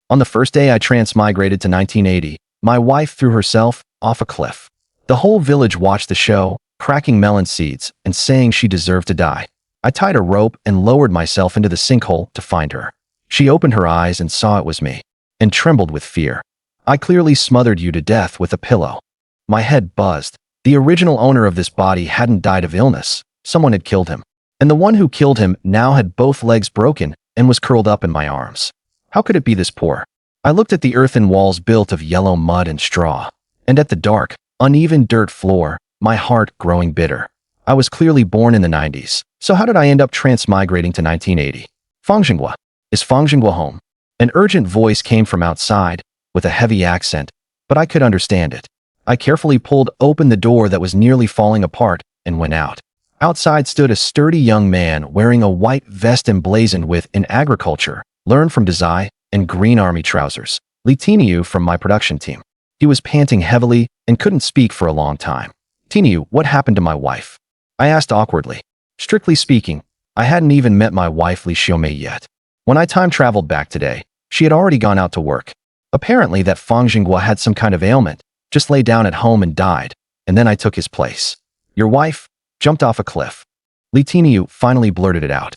On the first day I transmigrated to 1980, my wife threw herself off a cliff. The whole village watched the show, cracking melon seeds and saying she deserved to die. I tied a rope and lowered myself into the sinkhole to find her. She opened her eyes and saw it was me, and trembled with fear. I clearly smothered you to death with a pillow. My head buzzed. The original owner of this body hadn't died of illness. Someone had killed him. And the one who killed him now had both legs broken and was curled up in my arms. How could it be this poor? I looked at the earthen walls built of yellow mud and straw, and at the dark, uneven dirt floor, my heart growing bitter. I was clearly born in the 90s, so how did I end up transmigrating to 1980? Fang Zhenguo. Is Fang Zhenguo home? An urgent voice came from outside, with a heavy accent, but I could understand it. I carefully pulled open the door that was nearly falling apart and went out. Outside stood a sturdy young man wearing a white vest emblazoned with "in agriculture, learn from Desai," and green army trousers. Tiniu from my production team. He was panting heavily and couldn't speak for a long time. Tiniu, what happened to my wife? I asked awkwardly. Strictly speaking, I hadn't even met my wife Li Xiaomei yet. When I time traveled back today, she had already gone out to work. Apparently that Fang Zhenguo had some kind of ailment, just lay down at home and died, and then I took his place. Your wife jumped off a cliff. Li Tiniu finally blurted it out.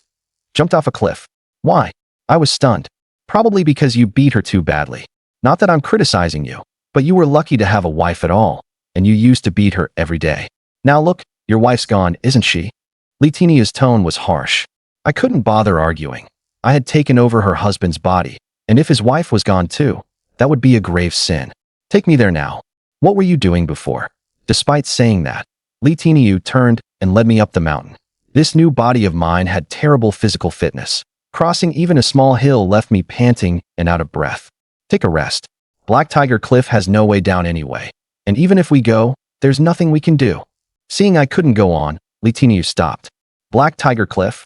Jumped off a cliff? Why? I was stunned. Probably because you beat her too badly. Not that I'm criticizing you, but you were lucky to have a wife at all, and you used to beat her every day. Now look, your wife's gone, isn't she? Li Tiniu's tone was harsh. I couldn't bother arguing. I had taken over her husband's body, and if his wife was gone too, that would be a grave sin. Take me there now. What were you doing before? Despite saying that, Li Tiniu turned and led me up the mountain. This new body of mine had terrible physical fitness. Crossing even a small hill left me panting and out of breath. Take a rest. Black Tiger Cliff has no way down anyway, and even if we go, there's nothing we can do. Seeing I couldn't go on, Li Tiniu stopped. Black Tiger Cliff?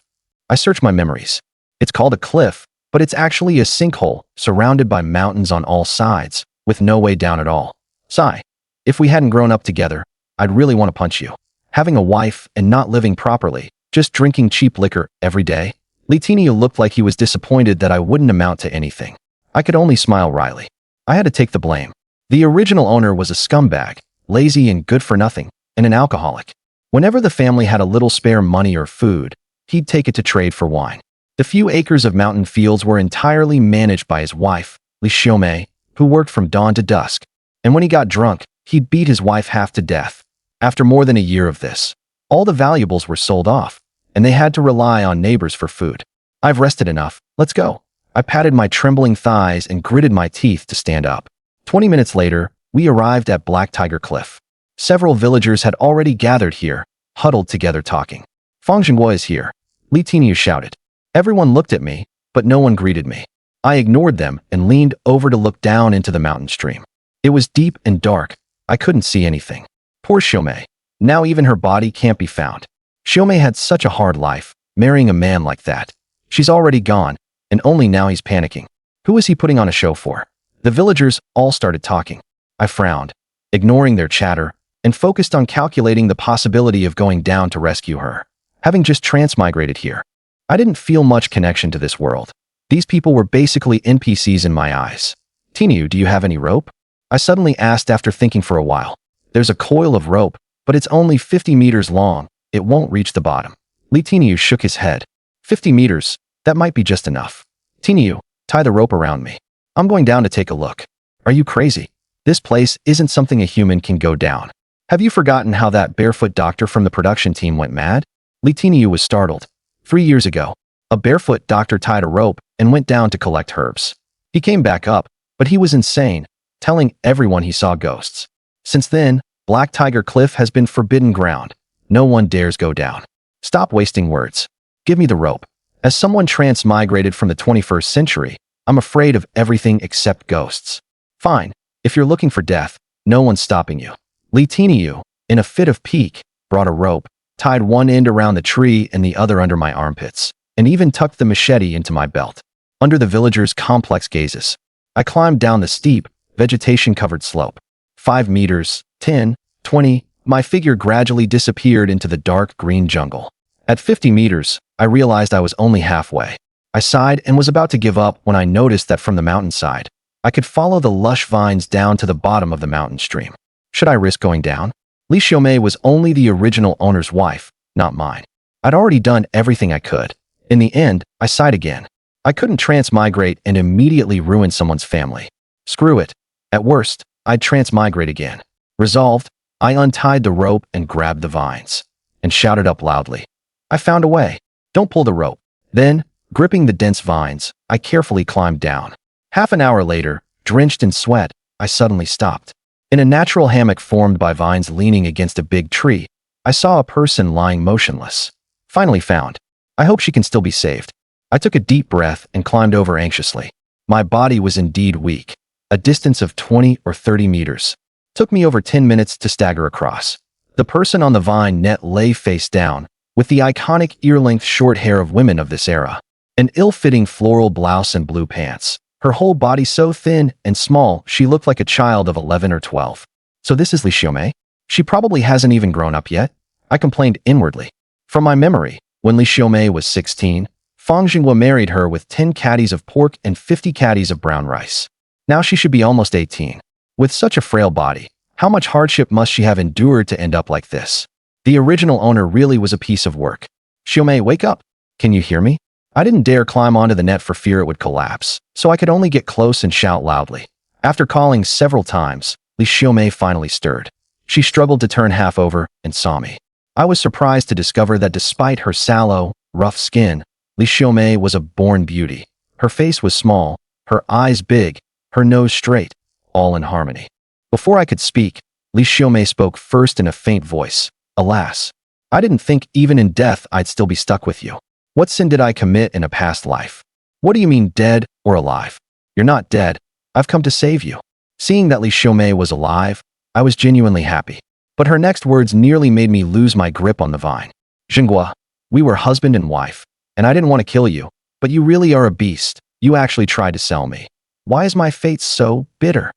I searched my memories. It's called a cliff, but it's actually a sinkhole surrounded by mountains on all sides, with no way down at all. Sigh. If we hadn't grown up together, I'd really want to punch you. Having a wife and not living properly, just drinking cheap liquor every day. Li Tiniu looked like he was disappointed that I wouldn't amount to anything. I could only smile wryly. I had to take the blame. The original owner was a scumbag, lazy and good for nothing, and an alcoholic. Whenever the family had a little spare money or food, he'd take it to trade for wine. The few acres of mountain fields were entirely managed by his wife, Li Xiaomei, who worked from dawn to dusk. And when he got drunk, he'd beat his wife half to death. After more than a year of this, all the valuables were sold off, and they had to rely on neighbors for food. I've rested enough, let's go. I patted my trembling thighs and gritted my teeth to stand up. 20 minutes later, we arrived at Black Tiger Cliff. Several villagers had already gathered here, huddled together talking. Fang Zhenguo is here, Li Tiniu shouted. Everyone looked at me, but no one greeted me. I ignored them and leaned over to look down into the mountain stream. It was deep and dark. I couldn't see anything. Poor Xiaomei. Now even her body can't be found. Xiaomei had such a hard life, marrying a man like that. She's already gone, and only now he's panicking. Who is he putting on a show for? The villagers all started talking. I frowned, ignoring their chatter, and focused on calculating the possibility of going down to rescue her. Having just transmigrated here, I didn't feel much connection to this world. These people were basically NPCs in my eyes. Tiniu, do you have any rope? I suddenly asked after thinking for a while. There's a coil of rope, but it's only 50 meters long. It won't reach the bottom. Li Tiniu shook his head. 50 meters, that might be just enough. Tiniu, tie the rope around me. I'm going down to take a look. Are you crazy? This place isn't something a human can go down. Have you forgotten how that barefoot doctor from the production team went mad? Li Tiniu was startled. 3 years ago, a barefoot doctor tied a rope and went down to collect herbs. He came back up, but he was insane, telling everyone he saw ghosts. Since then, Black Tiger Cliff has been forbidden ground. No one dares go down. Stop wasting words. Give me the rope. As someone transmigrated from the 21st century, I'm afraid of everything except ghosts. Fine, if you're looking for death, no one's stopping you. Li Tiniu, in a fit of pique, brought a rope, tied one end around the tree and the other under my armpits, and even tucked the machete into my belt. Under the villagers' complex gazes, I climbed down the steep, vegetation-covered slope. 5 meters, 10, 20, my figure gradually disappeared into the dark green jungle. At 50 meters, I realized I was only halfway. I sighed and was about to give up when I noticed that from the mountainside, I could follow the lush vines down to the bottom of the mountain stream. Should I risk going down? Li Xiaomei was only the original owner's wife, not mine. I'd already done everything I could. In the end, I sighed again. I couldn't transmigrate and immediately ruin someone's family. Screw it. At worst, I'd transmigrate again. Resolved, I untied the rope and grabbed the vines, and shouted up loudly. I found a way. Don't pull the rope. Then, gripping the dense vines, I carefully climbed down. Half an hour later, drenched in sweat, I suddenly stopped. In a natural hammock formed by vines leaning against a big tree, I saw a person lying motionless. Finally found. I hope she can still be saved. I took a deep breath and climbed over anxiously. My body was indeed weak. A distance of 20 or 30 meters. Took me over 10 minutes to stagger across. The person on the vine net lay face down, with the iconic ear-length short hair of women of this era. An ill-fitting floral blouse and blue pants. Her whole body so thin and small she looked like a child of 11 or 12. So this is Li Xiaomei? She probably hasn't even grown up yet? I complained inwardly. From my memory, when Li Xiaomei was 16, Fang Zhenguo married her with 10 caddies of pork and 50 caddies of brown rice. Now she should be almost 18. With such a frail body, how much hardship must she have endured to end up like this? The original owner really was a piece of work. Xiaomei, wake up! Can you hear me? I didn't dare climb onto the net for fear it would collapse, so I could only get close and shout loudly. After calling several times, Li Xiaomei finally stirred. She struggled to turn half over and saw me. I was surprised to discover that despite her sallow, rough skin, Li Xiaomei was a born beauty. Her face was small, her eyes big, her nose straight, all in harmony. Before I could speak, Li Xiaomei spoke first in a faint voice. Alas, I didn't think even in death I'd still be stuck with you. What sin did I commit in a past life? What do you mean dead or alive? You're not dead. I've come to save you. Seeing that Li Xiaomei was alive, I was genuinely happy. But her next words nearly made me lose my grip on the vine. Zhenguo, we were husband and wife, and I didn't want to kill you, but you really are a beast. You actually tried to sell me. Why is my fate so bitter?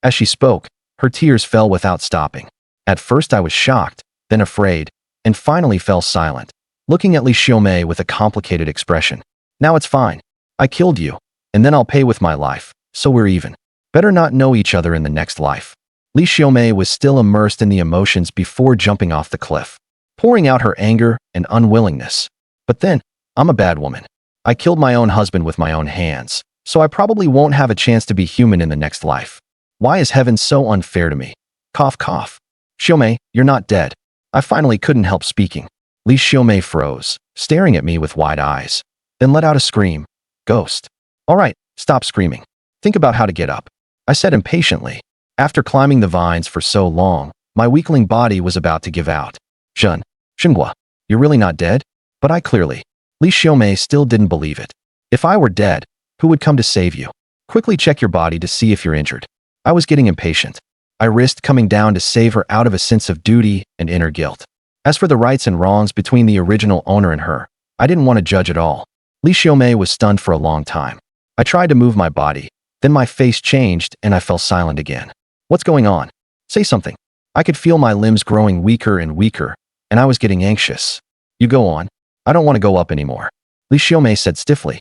As she spoke, her tears fell without stopping. At first I was shocked, then afraid, and finally fell silent, looking at Li Xiaomei with a complicated expression. Now it's fine. I killed you, and then I'll pay with my life, so we're even. Better not know each other in the next life. Li Xiaomei was still immersed in the emotions before jumping off the cliff, pouring out her anger and unwillingness. But then, I'm a bad woman. I killed my own husband with my own hands, so I probably won't have a chance to be human in the next life. Why is heaven so unfair to me? Cough, cough. Xiaomei, you're not dead. I finally couldn't help speaking. Li Xiaomei froze, staring at me with wide eyes, then let out a scream. Ghost. All right, stop screaming. Think about how to get up. I said impatiently. After climbing the vines for so long, my weakling body was about to give out. Zhenguo, you're really not dead? But I clearly. Li Xiaomei still didn't believe it. If I were dead, who would come to save you? Quickly check your body to see if you're injured. I was getting impatient. I risked coming down to save her out of a sense of duty and inner guilt. As for the rights and wrongs between the original owner and her, I didn't want to judge at all. Li Xiaomei was stunned for a long time. I tried to move my body, then my face changed and I fell silent again. What's going on? Say something. I could feel my limbs growing weaker and weaker, and I was getting anxious. You go on. I don't want to go up anymore. Li Xiaomei said stiffly.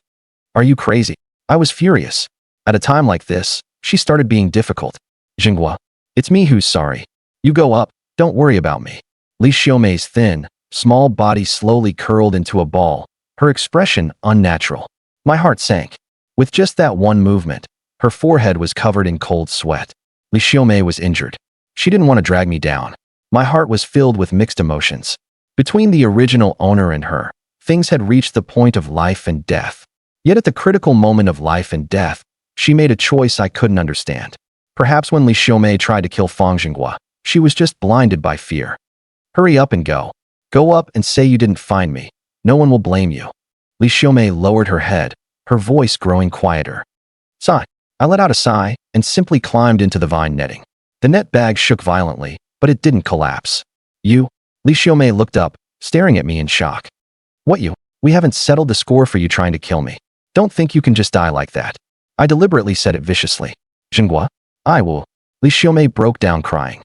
Are you crazy? I was furious. At a time like this, she started being difficult. Zhenguo, it's me who's sorry. You go up, don't worry about me. Li Xiaomei's thin, small body slowly curled into a ball, her expression unnatural. My heart sank. With just that one movement, her forehead was covered in cold sweat. Li Xiaomei was injured. She didn't want to drag me down. My heart was filled with mixed emotions. Between the original owner and her, things had reached the point of life and death. Yet at the critical moment of life and death, she made a choice I couldn't understand. Perhaps when Li Xiaomei tried to kill Fang Zhenguo, she was just blinded by fear. Hurry up and go. Go up and say you didn't find me. No one will blame you. Li Xiaomei lowered her head, her voice growing quieter. Sigh. I let out a sigh and simply climbed into the vine netting. The net bag shook violently, but it didn't collapse. You? Li Xiaomei looked up, staring at me in shock. What you? We haven't settled the score for you trying to kill me. Don't think you can just die like that. I deliberately said it viciously. Zhenguo, I will. Li Xiaomei broke down crying.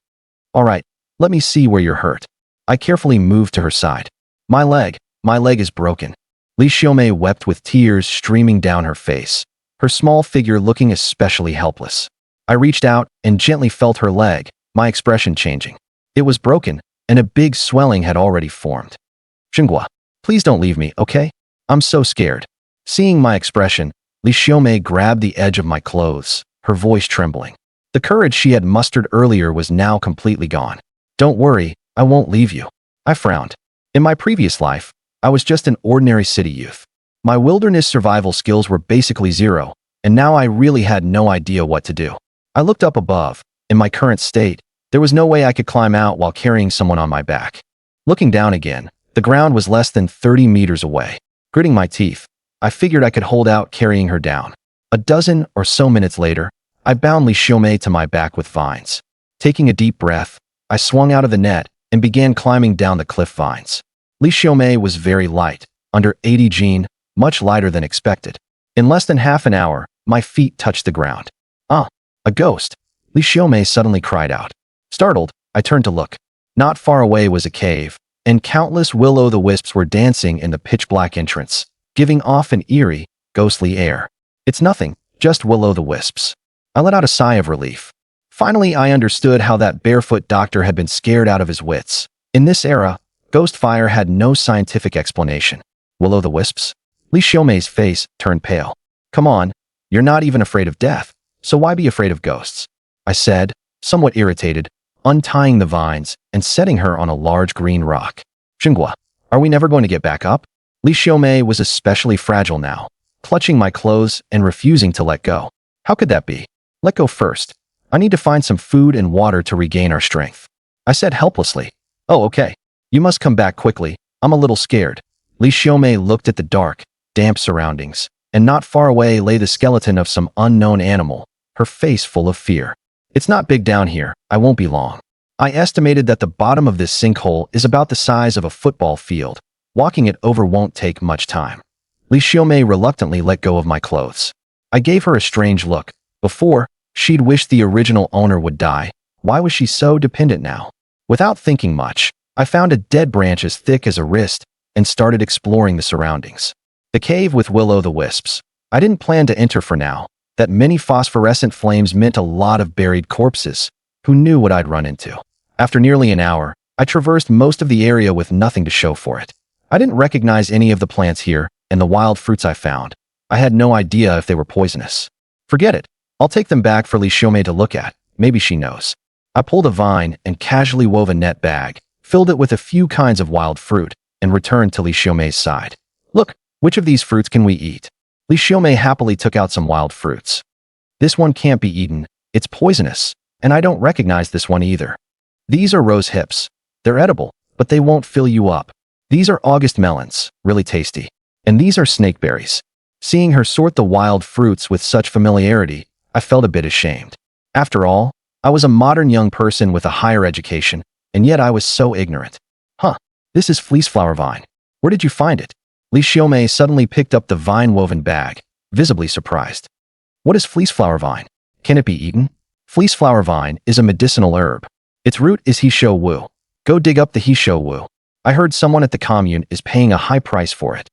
All right, let me see where you're hurt. I carefully moved to her side. My leg is broken. Li Xiaomei wept with tears streaming down her face, her small figure looking especially helpless. I reached out and gently felt her leg, my expression changing. It was broken, and a big swelling had already formed. Zhenguo, please don't leave me, okay? I'm so scared. Seeing my expression, Li Xiaomei grabbed the edge of my clothes, her voice trembling. The courage she had mustered earlier was now completely gone. Don't worry, I won't leave you. I frowned. In my previous life, I was just an ordinary city youth. My wilderness survival skills were basically zero, and now I really had no idea what to do. I looked up above. In my current state, there was no way I could climb out while carrying someone on my back. Looking down again, the ground was less than 30 meters away. Gritting my teeth, I figured I could hold out carrying her down. A dozen or so minutes later, I bound Li Xiaomei to my back with vines. Taking a deep breath, I swung out of the net and began climbing down the cliff vines. Li Xiaomei was very light, under 80 Gene, much lighter than expected. In less than half an hour, my feet touched the ground. A ghost! Li Xiaomei suddenly cried out. Startled, I turned to look. Not far away was a cave, and countless will-o'-the-wisps were dancing in the pitch-black entrance, giving off an eerie, ghostly air. It's nothing, just will-o'-the-wisps. I let out a sigh of relief. Finally, I understood how that barefoot doctor had been scared out of his wits. In this era, ghost fire had no scientific explanation. Will-o'-the-wisps? Li Xiaomei's face turned pale. Come on, you're not even afraid of death, so why be afraid of ghosts? I said, somewhat irritated, untying the vines and setting her on a large green rock. Zhenguo, are we never going to get back up? Li Xiaomei was especially fragile now, clutching my clothes and refusing to let go. How could that be? Let go first. I need to find some food and water to regain our strength. I said helplessly. Oh, okay. You must come back quickly. I'm a little scared. Li Xiaomei looked at the dark, damp surroundings, and not far away lay the skeleton of some unknown animal, her face full of fear. It's not big down here. I won't be long. I estimated that the bottom of this sinkhole is about the size of a football field. Walking it over won't take much time. Li Xiaomei reluctantly let go of my clothes. I gave her a strange look. Before, she'd wished the original owner would die. Why was she so dependent now? Without thinking much, I found a dead branch as thick as a wrist and started exploring the surroundings. The cave with will-o'-the-wisps. I didn't plan to enter for now. That many phosphorescent flames meant a lot of buried corpses. Who knew what I'd run into? After nearly an hour, I traversed most of the area with nothing to show for it. I didn't recognize any of the plants here, and the wild fruits I found. I had no idea if they were poisonous. Forget it. I'll take them back for Li Xiaomei to look at. Maybe she knows. I pulled a vine and casually wove a net bag, filled it with a few kinds of wild fruit, and returned to Li Xiaomei's side. Look, which of these fruits can we eat? Li Xiaomei happily took out some wild fruits. This one can't be eaten. It's poisonous, and I don't recognize this one either. These are rose hips. They're edible, but they won't fill you up. These are August melons, really tasty. And these are snakeberries. Seeing her sort the wild fruits with such familiarity, I felt a bit ashamed. After all, I was a modern young person with a higher education, and yet I was so ignorant. This is fleeceflower vine. Where did you find it? Li Xiaomei suddenly picked up the vine-woven bag, visibly surprised. What is fleeceflower vine? Can it be eaten? Fleeceflower vine is a medicinal herb. Its root is Hishou Wu. Go dig up the Hishou Wu. I heard someone at the commune is paying a high price for it.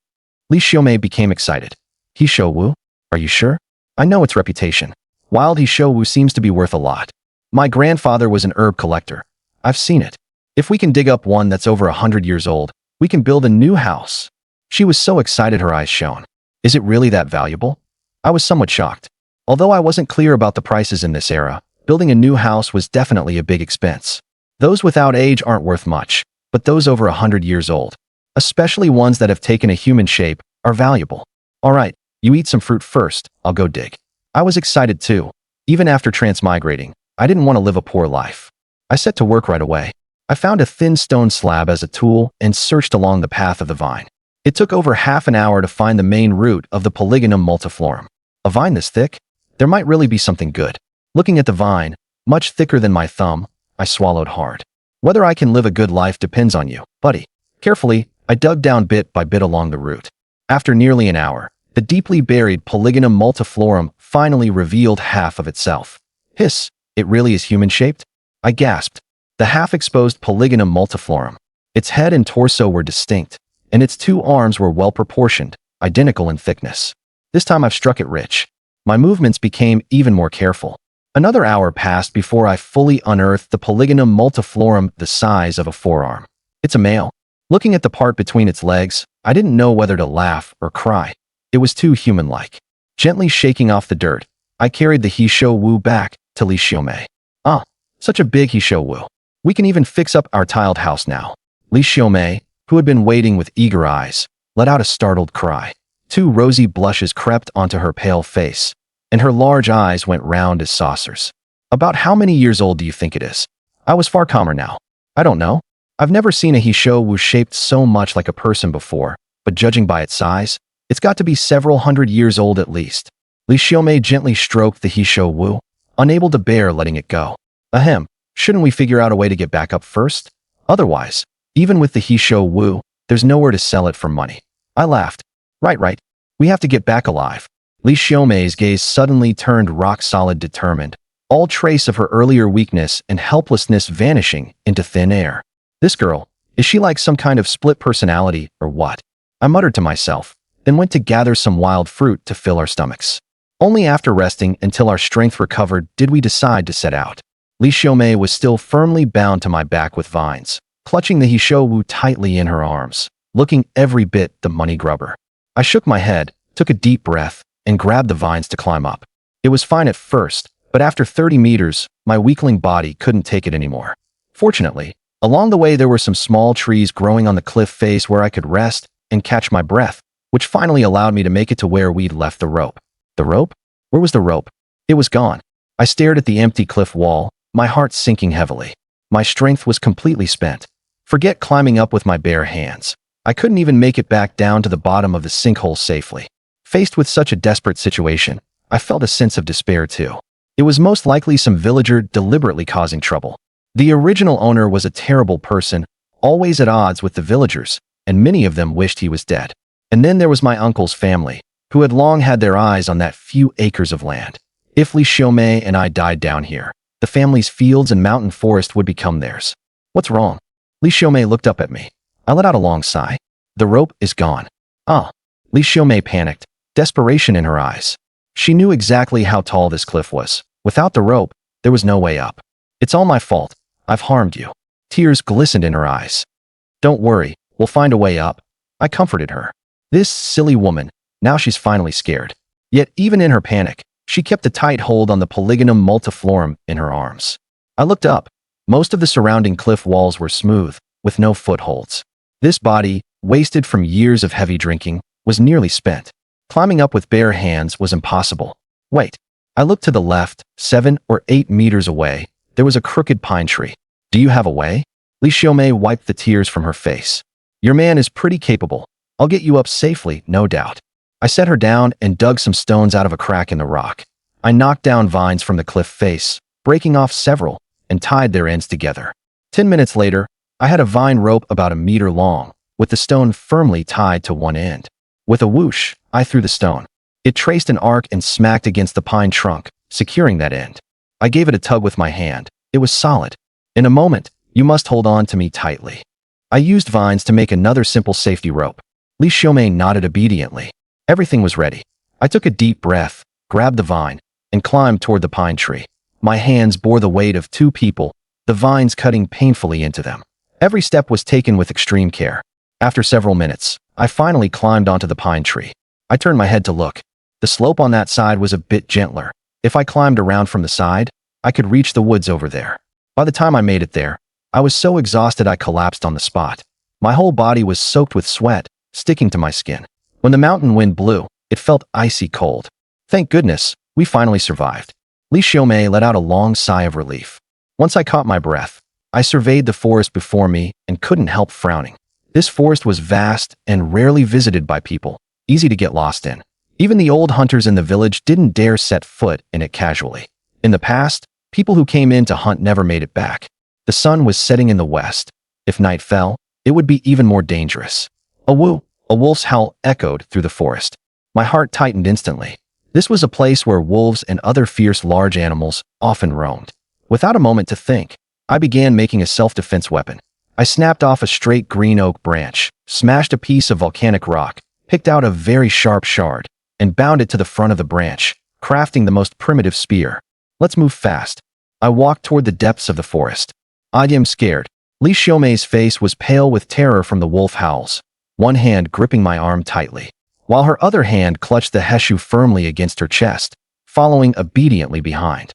Li Xiaomei became excited. Hishou Wu? Are you sure? I know its reputation. Wild Hishou Wu seems to be worth a lot. My grandfather was an herb collector. I've seen it. If we can dig up one that's over 100 years old, we can build a new house. She was so excited her eyes shone. Is it really that valuable? I was somewhat shocked. Although I wasn't clear about the prices in this era, building a new house was definitely a big expense. Those without age aren't worth much, but those over 100 years old, especially ones that have taken a human shape, are valuable. All right, you eat some fruit first, I'll go dig. I was excited too. Even after transmigrating, I didn't want to live a poor life. I set to work right away. I found a thin stone slab as a tool and searched along the path of the vine. It took over half an hour to find the main root of the Polygonum multiflorum. A vine this thick? There might really be something good. Looking at the vine, much thicker than my thumb, I swallowed hard. Whether I can live a good life depends on you, buddy. Carefully, I dug down bit by bit along the root. After nearly an hour, the deeply buried Polygonum multiflorum finally revealed half of itself. Hiss, it really is human-shaped? I gasped. The half-exposed Polygonum multiflorum. Its head and torso were distinct, and its two arms were well-proportioned, identical in thickness. This time I've struck it rich. My movements became even more careful. Another hour passed before I fully unearthed the Polygonum multiflorum the size of a forearm. It's a male. Looking at the part between its legs, I didn't know whether to laugh or cry. It was too human-like. Gently shaking off the dirt, I carried the He Shou Wu back to Li Xiaomei. Ah, such a big He Shou Wu. We can even fix up our tiled house now. Li Xiaomei, who had been waiting with eager eyes, let out a startled cry. Two rosy blushes crept onto her pale face, and her large eyes went round as saucers. About how many years old do you think it is? I was far calmer now. I don't know. I've never seen a He Shou Wu shaped so much like a person before, but judging by its size, it's got to be several hundred years old at least. Li Xiaomei gently stroked the He Shou Wu, unable to bear letting it go. Ahem, shouldn't we figure out a way to get back up first? Otherwise, even with the He Shou Wu, there's nowhere to sell it for money. I laughed. Right. We have to get back alive. Li Xiaomei's gaze suddenly turned rock-solid determined, all trace of her earlier weakness and helplessness vanishing into thin air. This girl, is she like some kind of split personality or what? I muttered to myself, then went to gather some wild fruit to fill our stomachs. Only after resting until our strength recovered did we decide to set out. Li Xiaomei was still firmly bound to my back with vines, clutching the He Shou Wu tightly in her arms, looking every bit the money grubber. I shook my head, took a deep breath, and grabbed the vines to climb up. It was fine at first, but after 30 meters, my weakling body couldn't take it anymore. Fortunately, along the way there were some small trees growing on the cliff face where I could rest and catch my breath, which finally allowed me to make it to where we'd left the rope. The rope? Where was the rope? It was gone. I stared at the empty cliff wall, my heart sinking heavily. My strength was completely spent. Forget climbing up with my bare hands. I couldn't even make it back down to the bottom of the sinkhole safely. Faced with such a desperate situation, I felt a sense of despair too. It was most likely some villager deliberately causing trouble. The original owner was a terrible person, always at odds with the villagers, and many of them wished he was dead. And then there was my uncle's family, who had long had their eyes on that few acres of land. If Li Xiaomei and I died down here, the family's fields and mountain forest would become theirs. What's wrong? Li Xiaomei looked up at me. I let out a long sigh. The rope is gone. Ah. Li Xiaomei panicked, desperation in her eyes. She knew exactly how tall this cliff was. Without the rope, there was no way up. It's all my fault. I've harmed you. Tears glistened in her eyes. Don't worry, we'll find a way up. I comforted her. This silly woman, now she's finally scared. Yet even in her panic, she kept a tight hold on the Polygonum multiflorum in her arms. I looked up. Most of the surrounding cliff walls were smooth, with no footholds. This body, wasted from years of heavy drinking, was nearly spent. Climbing up with bare hands was impossible. Wait. I looked to the left, 7 or 8 meters away. There was a crooked pine tree. Do you have a way? Li Xiaomei wiped the tears from her face. Your man is pretty capable. I'll get you up safely, no doubt. I set her down and dug some stones out of a crack in the rock. I knocked down vines from the cliff face, breaking off several, and tied their ends together. 10 minutes later, I had a vine rope about a meter long, with the stone firmly tied to one end. With a whoosh, I threw the stone. It traced an arc and smacked against the pine trunk, securing that end. I gave it a tug with my hand. It was solid. In a moment, you must hold on to me tightly. I used vines to make another simple safety rope. Li Xiaomei nodded obediently. Everything was ready. I took a deep breath, grabbed the vine, and climbed toward the pine tree. My hands bore the weight of 2 people, the vines cutting painfully into them. Every step was taken with extreme care. After several minutes, I finally climbed onto the pine tree. I turned my head to look. The slope on that side was a bit gentler. If I climbed around from the side, I could reach the woods over there. By the time I made it there, I was so exhausted I collapsed on the spot. My whole body was soaked with sweat, sticking to my skin. When the mountain wind blew, it felt icy cold. Thank goodness, we finally survived. Li Xiaomei let out a long sigh of relief. Once I caught my breath, I surveyed the forest before me and couldn't help frowning. This forest was vast and rarely visited by people, easy to get lost in. Even the old hunters in the village didn't dare set foot in it casually. In the past, people who came in to hunt never made it back. The sun was setting in the west. If night fell, it would be even more dangerous. A wolf's howl echoed through the forest. My heart tightened instantly. This was a place where wolves and other fierce large animals often roamed. Without a moment to think, I began making a self-defense weapon. I snapped off a straight green oak branch, smashed a piece of volcanic rock, picked out a very sharp shard, and bound it to the front of the branch, crafting the most primitive spear. Let's move fast. I walked toward the depths of the forest. I am scared. Li Xiaomei's face was pale with terror from the wolf howls, one hand gripping my arm tightly, while her other hand clutched the heshu firmly against her chest, following obediently behind.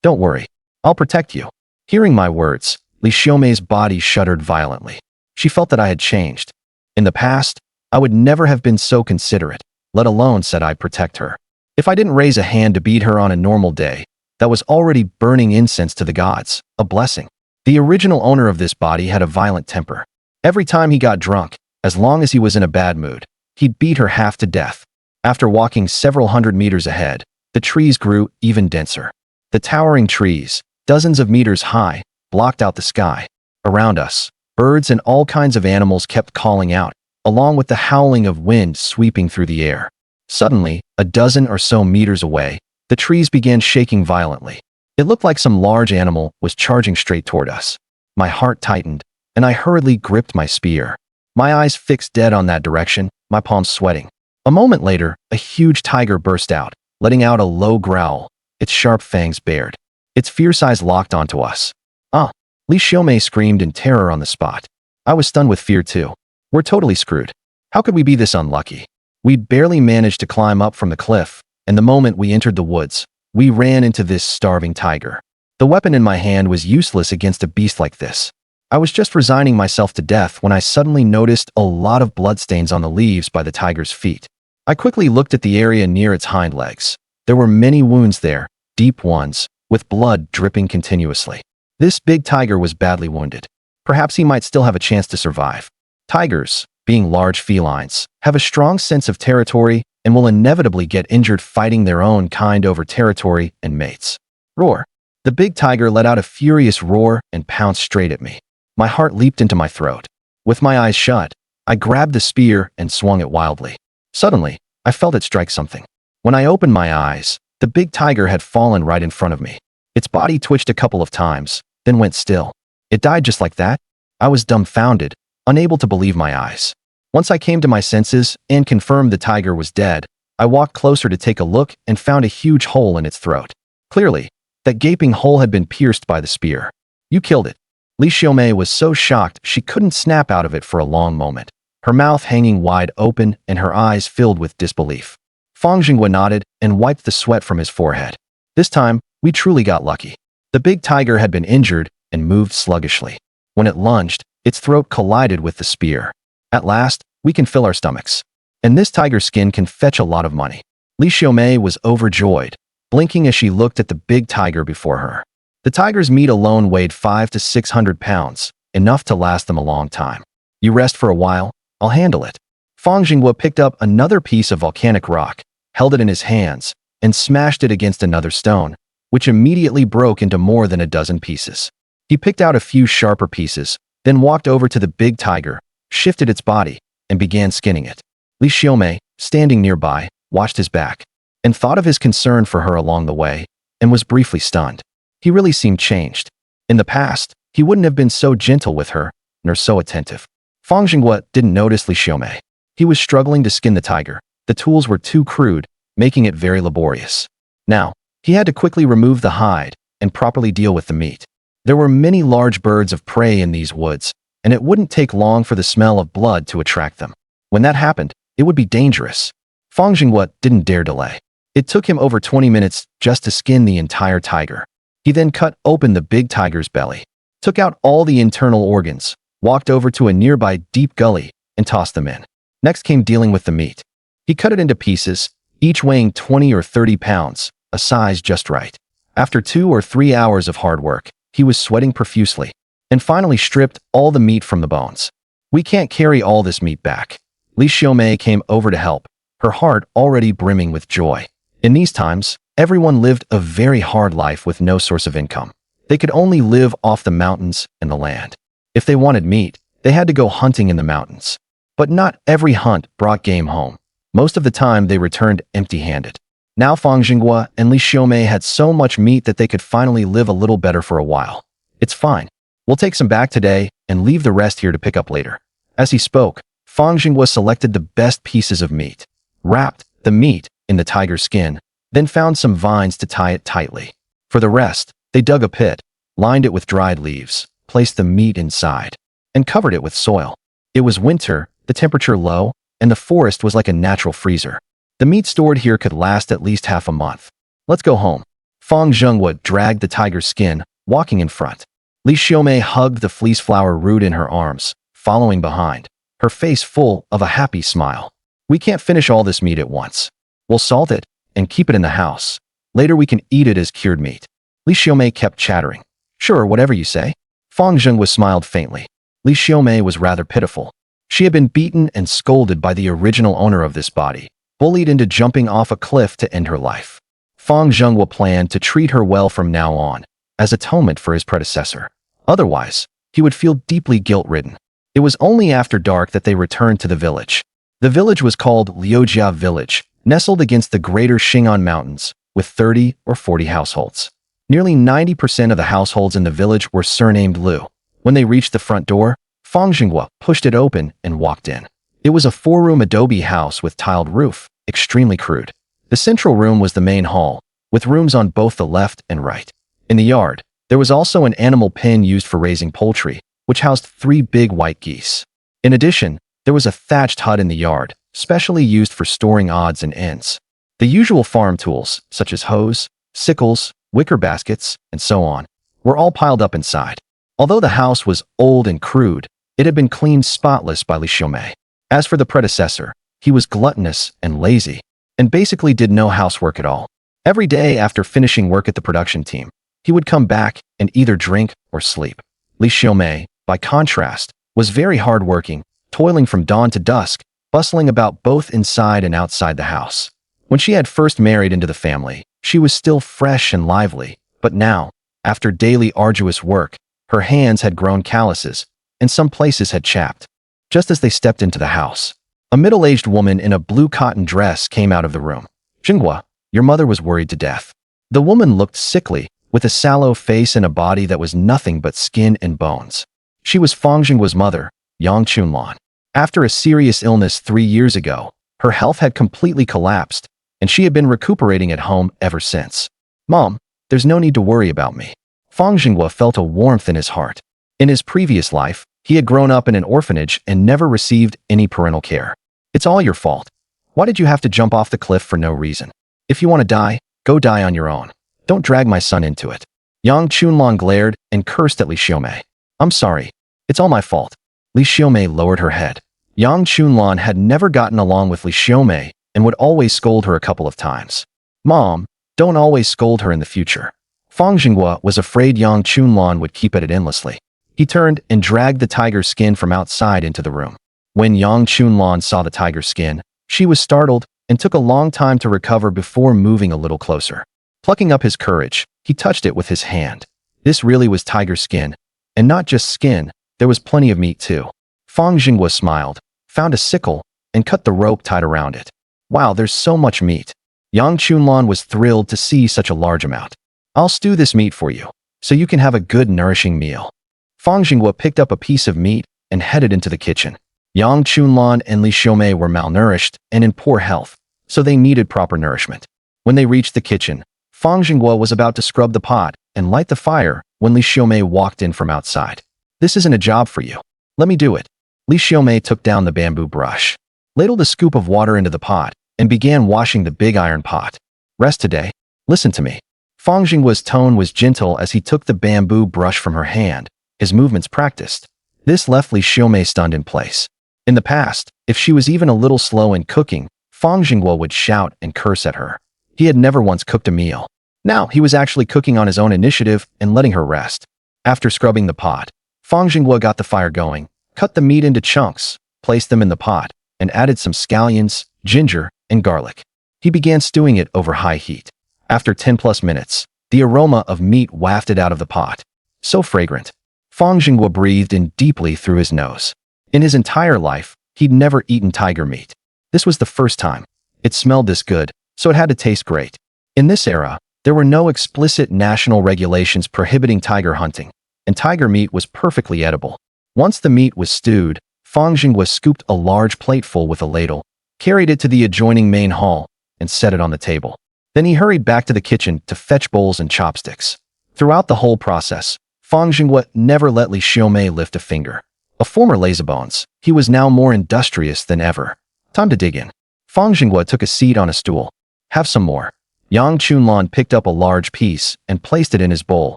Don't worry. I'll protect you. Hearing my words, Li Xiaomei's body shuddered violently. She felt that I had changed. In the past, I would never have been so considerate, let alone said I'd protect her. If I didn't raise a hand to beat her on a normal day, that was already burning incense to the gods, a blessing. The original owner of this body had a violent temper. Every time he got drunk, as long as he was in a bad mood, he'd beat her half to death. After walking several hundred meters ahead, the trees grew even denser. The towering trees, dozens of meters high, blocked out the sky. Around us, birds and all kinds of animals kept calling out, along with the howling of wind sweeping through the air. Suddenly, a dozen or so meters away, the trees began shaking violently. It looked like some large animal was charging straight toward us. My heart tightened, and I hurriedly gripped my spear. My eyes fixed dead on that direction, my palms sweating. A moment later, a huge tiger burst out, letting out a low growl, its sharp fangs bared. Its fierce eyes locked onto us. Ah! Li Xiaomei screamed in terror on the spot. I was stunned with fear too. We're totally screwed. How could we be this unlucky? We'd barely managed to climb up from the cliff, and the moment we entered the woods, we ran into this starving tiger. The weapon in my hand was useless against a beast like this. I was just resigning myself to death when I suddenly noticed a lot of bloodstains on the leaves by the tiger's feet. I quickly looked at the area near its hind legs. There were many wounds there, deep ones, with blood dripping continuously. This big tiger was badly wounded. Perhaps he might still have a chance to survive. Tigers, being large felines, have a strong sense of territory and will inevitably get injured fighting their own kind over territory and mates. Roar. The big tiger let out a furious roar and pounced straight at me. My heart leaped into my throat. With my eyes shut, I grabbed the spear and swung it wildly. Suddenly, I felt it strike something. When I opened my eyes, the big tiger had fallen right in front of me. Its body twitched a couple of times, then went still. It died just like that? I was dumbfounded, unable to believe my eyes. Once I came to my senses and confirmed the tiger was dead, I walked closer to take a look and found a huge hole in its throat. Clearly, that gaping hole had been pierced by the spear. You killed it. Li Xiaomei was so shocked she couldn't snap out of it for a long moment, her mouth hanging wide open and her eyes filled with disbelief. Fang Zhenguo nodded and wiped the sweat from his forehead. This time, we truly got lucky. The big tiger had been injured and moved sluggishly. When it lunged, its throat collided with the spear. At last, we can fill our stomachs. And this tiger skin can fetch a lot of money. Li Xiaomei was overjoyed, blinking as she looked at the big tiger before her. The tiger's meat alone weighed 500 to 600 pounds, enough to last them a long time. You rest for a while, I'll handle it. Fang Zhenguo picked up another piece of volcanic rock, held it in his hands, and smashed it against another stone, which immediately broke into more than a dozen pieces. He picked out a few sharper pieces, then walked over to the big tiger, shifted its body, and began skinning it. Li Xiaomei, standing nearby, watched his back, and thought of his concern for her along the way, and was briefly stunned. He really seemed changed. In the past, he wouldn't have been so gentle with her, nor so attentive. Fang Zhenguo didn't notice Li Xiaomei. He was struggling to skin the tiger. The tools were too crude, making it very laborious. Now, he had to quickly remove the hide and properly deal with the meat. There were many large birds of prey in these woods, and it wouldn't take long for the smell of blood to attract them. When that happened, it would be dangerous. Fang Zhenguo didn't dare delay. It took him over 20 minutes just to skin the entire tiger. He then cut open the big tiger's belly, took out all the internal organs, walked over to a nearby deep gully, and tossed them in. Next came dealing with the meat. He cut it into pieces, each weighing 20 or 30 pounds, a size just right. After 2 or 3 hours of hard work, he was sweating profusely, and finally stripped all the meat from the bones. We can't carry all this meat back. Li Xiaomei came over to help, her heart already brimming with joy. In these times, everyone lived a very hard life with no source of income. They could only live off the mountains and the land. If they wanted meat, they had to go hunting in the mountains. But not every hunt brought game home. Most of the time, they returned empty-handed. Now Fang Zhenguo and Li Xiaomei had so much meat that they could finally live a little better for a while. It's fine. We'll take some back today and leave the rest here to pick up later. As he spoke, Fang Zhenguo selected the best pieces of meat, wrapped the meat in the tiger skin, then found some vines to tie it tightly. For the rest, they dug a pit, lined it with dried leaves, placed the meat inside, and covered it with soil. It was winter, the temperature low, and the forest was like a natural freezer. The meat stored here could last at least half a month. Let's go home. Fang Zhenguo dragged the tiger's skin, walking in front. Li Xiaomei hugged the fleeceflower root in her arms, following behind, her face full of a happy smile. We can't finish all this meat at once. We'll salt it and keep it in the house. Later we can eat it as cured meat. Li Xiaomei kept chattering. Sure, whatever you say. Fang Zhenguo smiled faintly. Li Xiaomei was rather pitiful. She had been beaten and scolded by the original owner of this body, bullied into jumping off a cliff to end her life. Fang Zhenguo planned to treat her well from now on, as atonement for his predecessor. Otherwise, he would feel deeply guilt-ridden. It was only after dark that they returned to the village. The village was called Liujia Village, nestled against the greater Xing'an Mountains, with 30 or 40 households. Nearly 90% of the households in the village were surnamed Liu. When they reached the front door, Fang Zhenguo pushed it open and walked in. It was a 4-room adobe house with tiled roof, extremely crude. The central room was the main hall, with rooms on both the left and right. In the yard, there was also an animal pen used for raising poultry, which housed 3 big white geese. In addition, there was a thatched hut in the yard, specially used for storing odds and ends. The usual farm tools, such as hoes, sickles, wicker baskets, and so on, were all piled up inside. Although the house was old and crude, it had been cleaned spotless by Li Xiaomei. As for the predecessor, he was gluttonous and lazy, and basically did no housework at all. Every day after finishing work at the production team, he would come back and either drink or sleep. Li Xiaomei, by contrast, was very hardworking, toiling from dawn to dusk, bustling about both inside and outside the house. When she had first married into the family, she was still fresh and lively, but now, after daily arduous work, her hands had grown calluses, and some places had chapped. Just as they stepped into the house, a middle-aged woman in a blue cotton dress came out of the room. "Zhenguo, your mother was worried to death." The woman looked sickly, with a sallow face and a body that was nothing but skin and bones. She was Fang Zhenguo's mother, Yang Chunlan. After a serious illness 3 years ago, her health had completely collapsed, and she had been recuperating at home ever since. "Mom, there's no need to worry about me." Fang Zhenguo felt a warmth in his heart. In his previous life, he had grown up in an orphanage and never received any parental care. "It's all your fault. Why did you have to jump off the cliff for no reason? If you want to die, go die on your own. Don't drag my son into it." Yang Chunlan glared and cursed at Li Xiaomei. "I'm sorry. It's all my fault." Li Xiaomei lowered her head. Yang Chunlan had never gotten along with Li Xiaomei and would always scold her a couple of times. "Mom, don't always scold her in the future." Fang Zhenguo was afraid Yang Chunlan would keep at it endlessly. He turned and dragged the tiger's skin from outside into the room. When Yang Chunlan saw the tiger's skin, she was startled and took a long time to recover before moving a little closer. Plucking up his courage, he touched it with his hand. This really was tiger skin, and not just skin, there was plenty of meat too. Fang Zhenguo smiled, found a sickle, and cut the rope tied around it. "Wow, there's so much meat." Yang Chunlan was thrilled to see such a large amount. "I'll stew this meat for you, so you can have a good nourishing meal." Fang Zhenguo picked up a piece of meat and headed into the kitchen. Yang Chunlan and Li Xiaomei were malnourished and in poor health, so they needed proper nourishment. When they reached the kitchen, Fang Zhenguo was about to scrub the pot and light the fire when Li Xiaomei walked in from outside. "This isn't a job for you. Let me do it." Li Xiaomei took down the bamboo brush, ladled a scoop of water into the pot, and began washing the big iron pot. "Rest today. Listen to me." Fang Zhenguo's tone was gentle as he took the bamboo brush from her hand, his movements practiced. This left Li Xiaomei stunned in place. In the past, if she was even a little slow in cooking, Fang Zhenguo would shout and curse at her. He had never once cooked a meal. Now he was actually cooking on his own initiative and letting her rest. After scrubbing the pot, Fang Zhenguo got the fire going, cut the meat into chunks, placed them in the pot, and added some scallions, ginger, and garlic. He began stewing it over high heat. After 10+ minutes, the aroma of meat wafted out of the pot. So fragrant. Fang Zhenguo breathed in deeply through his nose. In his entire life, he'd never eaten tiger meat. This was the first time. It smelled this good, so it had to taste great. In this era, there were no explicit national regulations prohibiting tiger hunting, and tiger meat was perfectly edible. Once the meat was stewed, Fang Zhenguo scooped a large plateful with a ladle, carried it to the adjoining main hall, and set it on the table. Then he hurried back to the kitchen to fetch bowls and chopsticks. Throughout the whole process, Fang Zhenguo never let Li Xiaomei lift a finger. A former lazybones, he was now more industrious than ever. Time to dig in. Fang Zhenguo took a seat on a stool. Have some more. Yang Chunlan picked up a large piece and placed it in his bowl,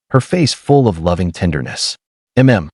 her face full of loving tenderness. Fang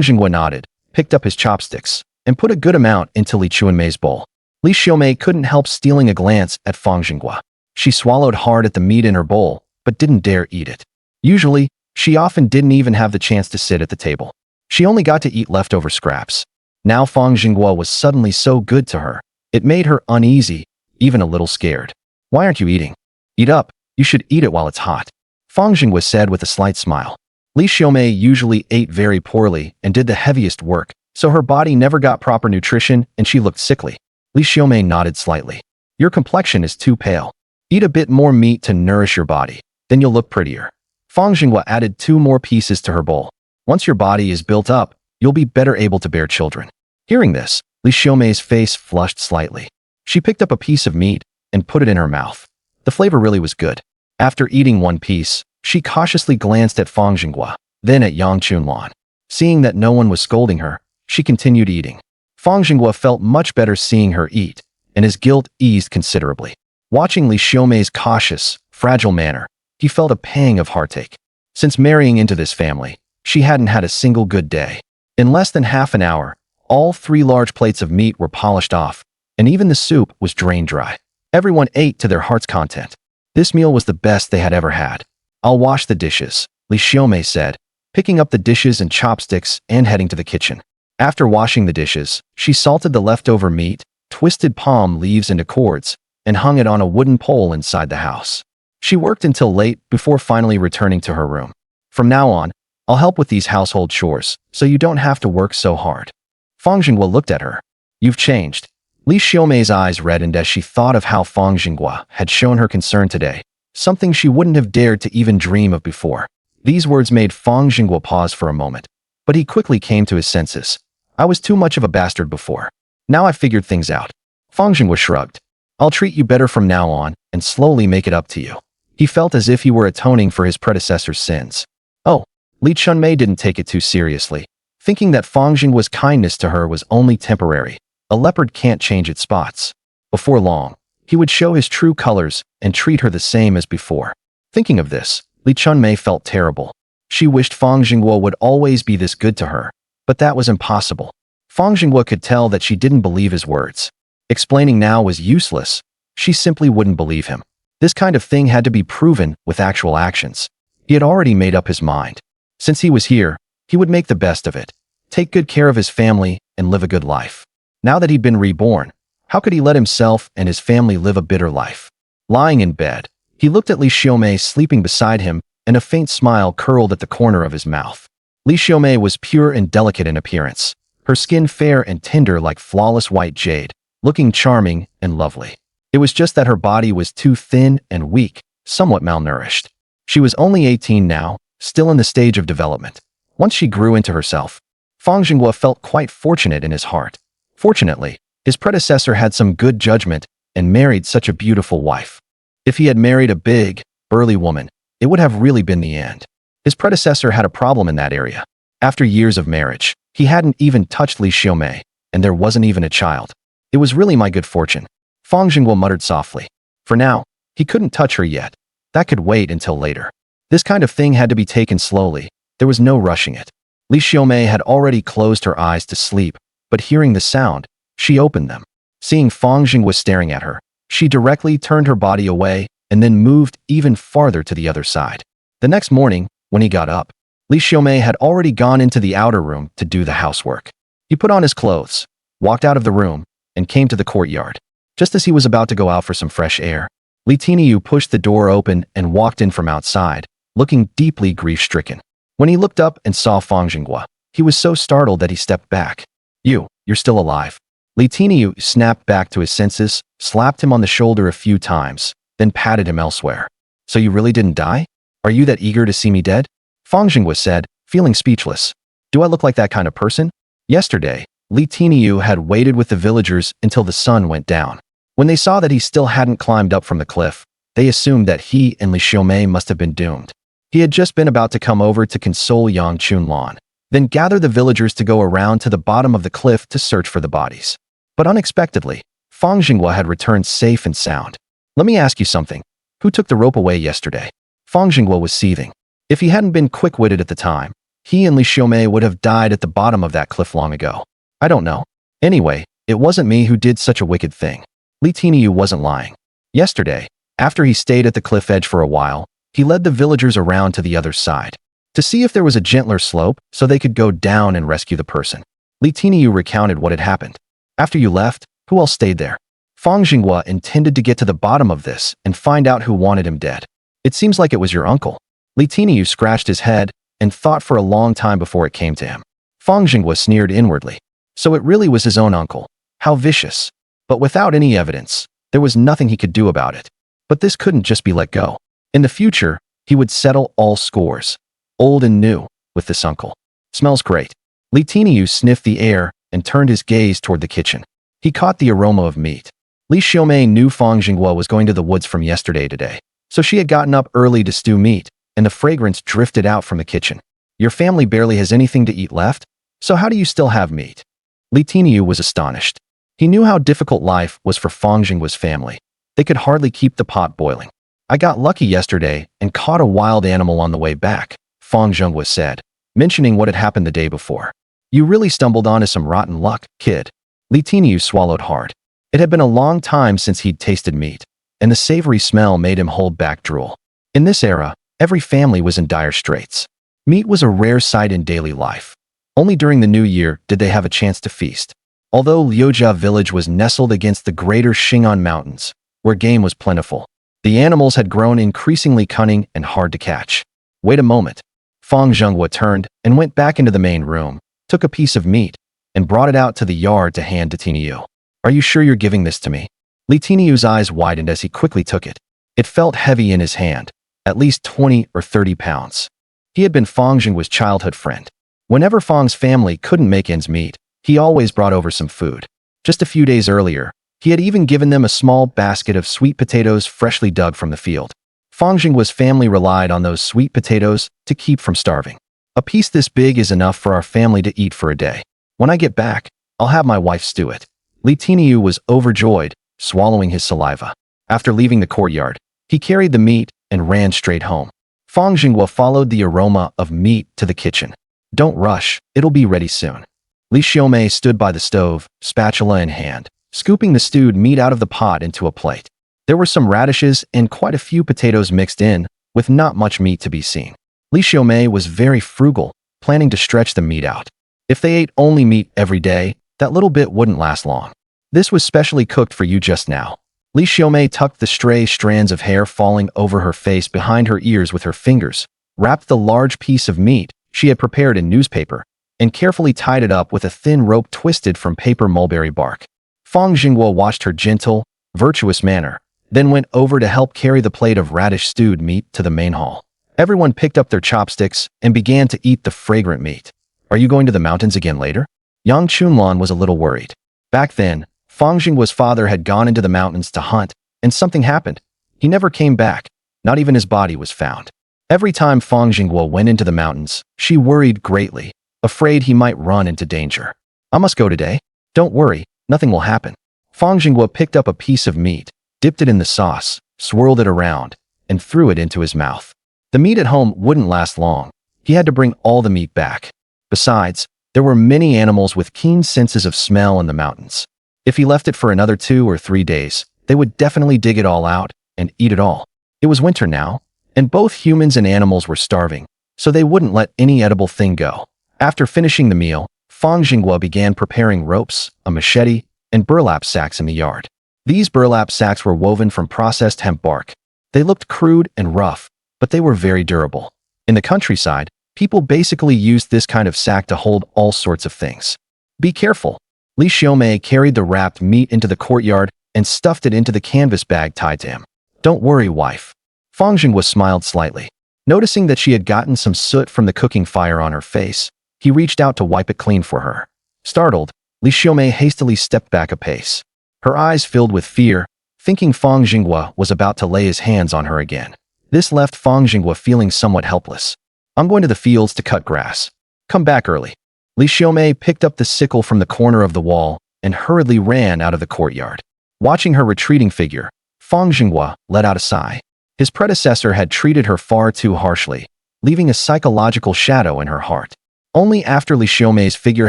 Zhenguo nodded, picked up his chopsticks, and put a good amount into Li Xiaomei's bowl. Li Xiaomei couldn't help stealing a glance at Fang Zhenguo. She swallowed hard at the meat in her bowl, but didn't dare eat it. Usually, she often didn't even have the chance to sit at the table. She only got to eat leftover scraps. Now Fang Zhenguo was suddenly so good to her. It made her uneasy, even a little scared. Why aren't you eating? Eat up. You should eat it while it's hot. Fang Zhenguo said with a slight smile. Li Xiaomei usually ate very poorly and did the heaviest work, so her body never got proper nutrition and she looked sickly. Li Xiaomei nodded slightly. Your complexion is too pale. Eat a bit more meat to nourish your body, then you'll look prettier. Fang Zhenguo added 2 more pieces to her bowl. Once your body is built up, you'll be better able to bear children. Hearing this, Li Xiaomei's face flushed slightly. She picked up a piece of meat and put it in her mouth. The flavor really was good. After eating 1 piece, she cautiously glanced at Fang Zhenguo, then at Yang Chunlan. Seeing that no one was scolding her, she continued eating. Fang Zhenguo felt much better seeing her eat, and his guilt eased considerably. Watching Li Xiaomei's cautious, fragile manner, he felt a pang of heartache. Since marrying into this family, she hadn't had a single good day. In less than half an hour, all 3 large plates of meat were polished off, and even the soup was drained dry. Everyone ate to their heart's content. This meal was the best they had ever had. I'll wash the dishes, Li Xiaomei said, picking up the dishes and chopsticks and heading to the kitchen. After washing the dishes, she salted the leftover meat, twisted palm leaves into cords, and hung it on a wooden pole inside the house. She worked until late before finally returning to her room. From now on, I'll help with these household chores, so you don't have to work so hard. Fang Zhenguo looked at her. You've changed. Li Xiaomei's eyes reddened as she thought of how Fang Zhenguo had shown her concern today, something she wouldn't have dared to even dream of before. These words made Fang Zhenguo pause for a moment, but he quickly came to his senses. I was too much of a bastard before. Now I figured things out. Fang Zhenguo shrugged. I'll treat you better from now on and slowly make it up to you. He felt as if he were atoning for his predecessor's sins. Oh, Li Chunmei didn't take it too seriously, thinking that Fang Zhenguo's kindness to her was only temporary. A leopard can't change its spots. Before long, he would show his true colors and treat her the same as before. Thinking of this, Li Chunmei felt terrible. She wished Fang Zhenguo would always be this good to her, but that was impossible. Fang Zhenguo could tell that she didn't believe his words. Explaining now was useless. She simply wouldn't believe him. This kind of thing had to be proven with actual actions. He had already made up his mind. Since he was here, he would make the best of it, take good care of his family, and live a good life. Now that he'd been reborn, how could he let himself and his family live a bitter life? Lying in bed, he looked at Li Xiaomei sleeping beside him, and a faint smile curled at the corner of his mouth. Li Xiaomei was pure and delicate in appearance, her skin fair and tender like flawless white jade, looking charming and lovely. It was just that her body was too thin and weak, somewhat malnourished. She was only 18 now, still in the stage of development. Once she grew into herself, Fang Zhenguo felt quite fortunate in his heart. Fortunately, his predecessor had some good judgment and married such a beautiful wife. If he had married a big, burly woman, it would have really been the end. His predecessor had a problem in that area. After years of marriage, he hadn't even touched Li Xiaomei, and there wasn't even a child. It was really my good fortune. Fang Zhenguo muttered softly. For now, he couldn't touch her yet. That could wait until later. This kind of thing had to be taken slowly. There was no rushing it. Li Xiaomei had already closed her eyes to sleep, but hearing the sound, she opened them. Seeing Fang Zhenguo staring at her, she directly turned her body away and then moved even farther to the other side. The next morning, when he got up, Li Xiaomei had already gone into the outer room to do the housework. He put on his clothes, walked out of the room, and came to the courtyard. Just as he was about to go out for some fresh air, Li Tiniyu pushed the door open and walked in from outside, looking deeply grief-stricken. When he looked up and saw Fang Zhenguo, he was so startled that he stepped back. You're still alive. Li Tiniyu snapped back to his senses, slapped him on the shoulder a few times, then patted him elsewhere. So you really didn't die? Are you that eager to see me dead? Fang Zhenguo said, feeling speechless. Do I look like that kind of person? Yesterday, Li Tiniu had waited with the villagers until the sun went down. When they saw that he still hadn't climbed up from the cliff, they assumed that he and Li Xiaomei must have been doomed. He had just been about to come over to console Yang Chunlan, then gather the villagers to go around to the bottom of the cliff to search for the bodies. But unexpectedly, Fang Zhenguo had returned safe and sound. Let me ask you something. Who took the rope away yesterday? Fang Zhenguo was seething. If he hadn't been quick-witted at the time, he and Li Xiaomei would have died at the bottom of that cliff long ago. I don't know. Anyway, it wasn't me who did such a wicked thing. Li Tiniu wasn't lying. Yesterday, after he stayed at the cliff edge for a while, he led the villagers around to the other side to see if there was a gentler slope so they could go down and rescue the person. Li Tiniu recounted what had happened. After you left, who else stayed there? Fang Zhenguo intended to get to the bottom of this and find out who wanted him dead. It seems like it was your uncle. Li Tiniu scratched his head and thought for a long time before it came to him. Fang Zhenguo sneered inwardly. So it really was his own uncle. How vicious. But without any evidence, there was nothing he could do about it. But this couldn't just be let go. In the future, he would settle all scores, old and new, with this uncle. Smells great. Li Tiniu sniffed the air and turned his gaze toward the kitchen. He caught the aroma of meat. Li Xiaomei knew Fang Zhenguo was going to the woods from yesterday today, so she had gotten up early to stew meat, and the fragrance drifted out from the kitchen. Your family barely has anything to eat left, so how do you still have meat? Li Tiniu was astonished. He knew how difficult life was for Fang Zhenguo's family. They could hardly keep the pot boiling. I got lucky yesterday and caught a wild animal on the way back, Fang Zhenguo said, mentioning what had happened the day before. You really stumbled onto some rotten luck, kid. Li Tiniu swallowed hard. It had been a long time since he'd tasted meat, and the savory smell made him hold back drool. In this era, every family was in dire straits. Meat was a rare sight in daily life. Only during the New Year did they have a chance to feast. Although Liujia village was nestled against the greater Xing'an Mountains, where game was plentiful, the animals had grown increasingly cunning and hard to catch. Wait a moment. Fang Zhenguo turned and went back into the main room, took a piece of meat, and brought it out to the yard to hand to Tiniu. Are you sure you're giving this to me? Li Tiniu's eyes widened as he quickly took it. It felt heavy in his hand, at least 20 or 30 pounds. He had been Fang Zhenguo's childhood friend. Whenever Fang's family couldn't make ends meet, he always brought over some food. Just a few days earlier, he had even given them a small basket of sweet potatoes freshly dug from the field. Fang Zhenguo's family relied on those sweet potatoes to keep from starving. A piece this big is enough for our family to eat for a day. When I get back, I'll have my wife stew it. Li Tiniu was overjoyed, swallowing his saliva. After leaving the courtyard, he carried the meat and ran straight home. Fang Zhenguo followed the aroma of meat to the kitchen. Don't rush, it'll be ready soon. Li Xiaomei stood by the stove, spatula in hand, scooping the stewed meat out of the pot into a plate. There were some radishes and quite a few potatoes mixed in, with not much meat to be seen. Li Xiaomei was very frugal, planning to stretch the meat out. If they ate only meat every day, that little bit wouldn't last long. This was specially cooked for you just now. Li Xiaomei tucked the stray strands of hair falling over her face behind her ears with her fingers, wrapped the large piece of meat she had prepared in newspaper, and carefully tied it up with a thin rope twisted from paper mulberry bark. Fang Zhenguo watched her gentle, virtuous manner, then went over to help carry the plate of radish stewed meat to the main hall. Everyone picked up their chopsticks and began to eat the fragrant meat. Are you going to the mountains again later? Yang Chunlan was a little worried. Back then, Fang Zhenguo's father had gone into the mountains to hunt, and something happened. He never came back. Not even his body was found. Every time Fang Zhenguo went into the mountains, she worried greatly, afraid he might run into danger. I must go today. Don't worry, nothing will happen. Fang Zhenguo picked up a piece of meat, dipped it in the sauce, swirled it around, and threw it into his mouth. The meat at home wouldn't last long. He had to bring all the meat back. Besides, there were many animals with keen senses of smell in the mountains. If he left it for another 2 or 3 days, they would definitely dig it all out and eat it all. It was winter now, and both humans and animals were starving, so they wouldn't let any edible thing go. After finishing the meal, Fang Zhenguo began preparing ropes, a machete, and burlap sacks in the yard. These burlap sacks were woven from processed hemp bark. They looked crude and rough, but they were very durable. In the countryside, people basically used this kind of sack to hold all sorts of things. Be careful. Li Xiaomei carried the wrapped meat into the courtyard and stuffed it into the canvas bag tied to him. Don't worry, wife. Fang Zhenguo smiled slightly. Noticing that she had gotten some soot from the cooking fire on her face, he reached out to wipe it clean for her. Startled, Li Xiaomei hastily stepped back a pace. Her eyes filled with fear, thinking Fang Zhenguo was about to lay his hands on her again. This left Fang Zhenguo feeling somewhat helpless. I'm going to the fields to cut grass. Come back early. Li Xiaomei picked up the sickle from the corner of the wall and hurriedly ran out of the courtyard. Watching her retreating figure, Fang Zhenguo let out a sigh. His predecessor had treated her far too harshly, leaving a psychological shadow in her heart. Only after Li Xiaomei's figure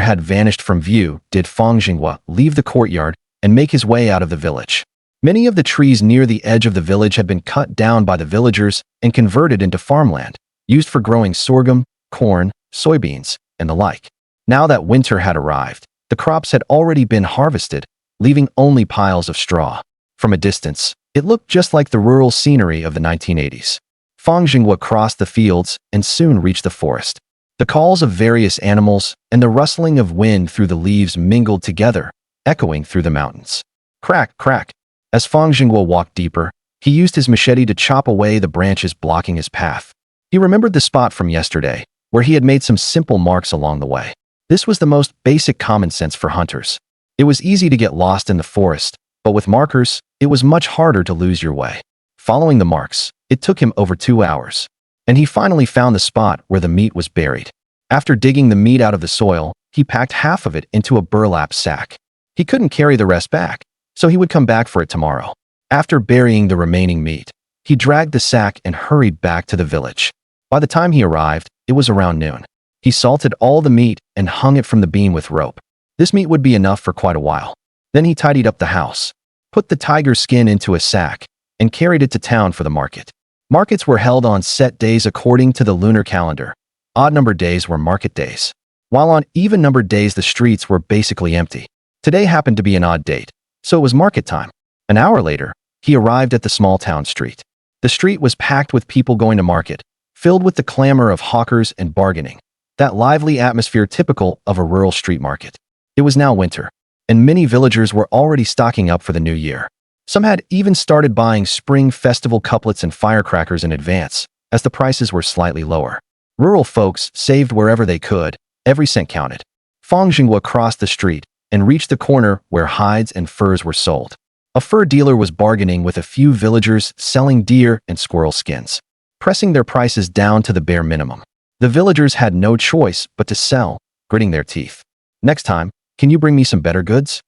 had vanished from view did Fang Zhenguo leave the courtyard and make his way out of the village. Many of the trees near the edge of the village had been cut down by the villagers and converted into farmland, used for growing sorghum, corn, soybeans, and the like. Now that winter had arrived, the crops had already been harvested, leaving only piles of straw. From a distance, it looked just like the rural scenery of the 1980s. Fang Zhenguo crossed the fields and soon reached the forest. The calls of various animals and the rustling of wind through the leaves mingled together, echoing through the mountains. Crack, crack. As Fang Zhenguo walked deeper, he used his machete to chop away the branches blocking his path. He remembered the spot from yesterday, where he had made some simple marks along the way. This was the most basic common sense for hunters. It was easy to get lost in the forest, but with markers, it was much harder to lose your way. Following the marks, it took him over 2 hours, and he finally found the spot where the meat was buried. After digging the meat out of the soil, he packed half of it into a burlap sack. He couldn't carry the rest back, so he would come back for it tomorrow. After burying the remaining meat, he dragged the sack and hurried back to the village. By the time he arrived, it was around noon. He salted all the meat and hung it from the beam with rope. This meat would be enough for quite a while. Then he tidied up the house, put the tiger skin into a sack, and carried it to town for the market. Markets were held on set days according to the lunar calendar. Odd-numbered days were market days, while on even-numbered days the streets were basically empty. Today happened to be an odd date, so it was market time. An hour later, he arrived at the small town street. The street was packed with people going to market, filled with the clamor of hawkers and bargaining, that lively atmosphere typical of a rural street market. It was now winter, and many villagers were already stocking up for the new year. Some had even started buying spring festival couplets and firecrackers in advance, as the prices were slightly lower. Rural folks saved wherever they could, every cent counted. Fang Zhenguo crossed the street and reached the corner where hides and furs were sold. A fur dealer was bargaining with a few villagers selling deer and squirrel skins, pressing their prices down to the bare minimum. The villagers had no choice but to sell, gritting their teeth. Next time, can you bring me some better goods?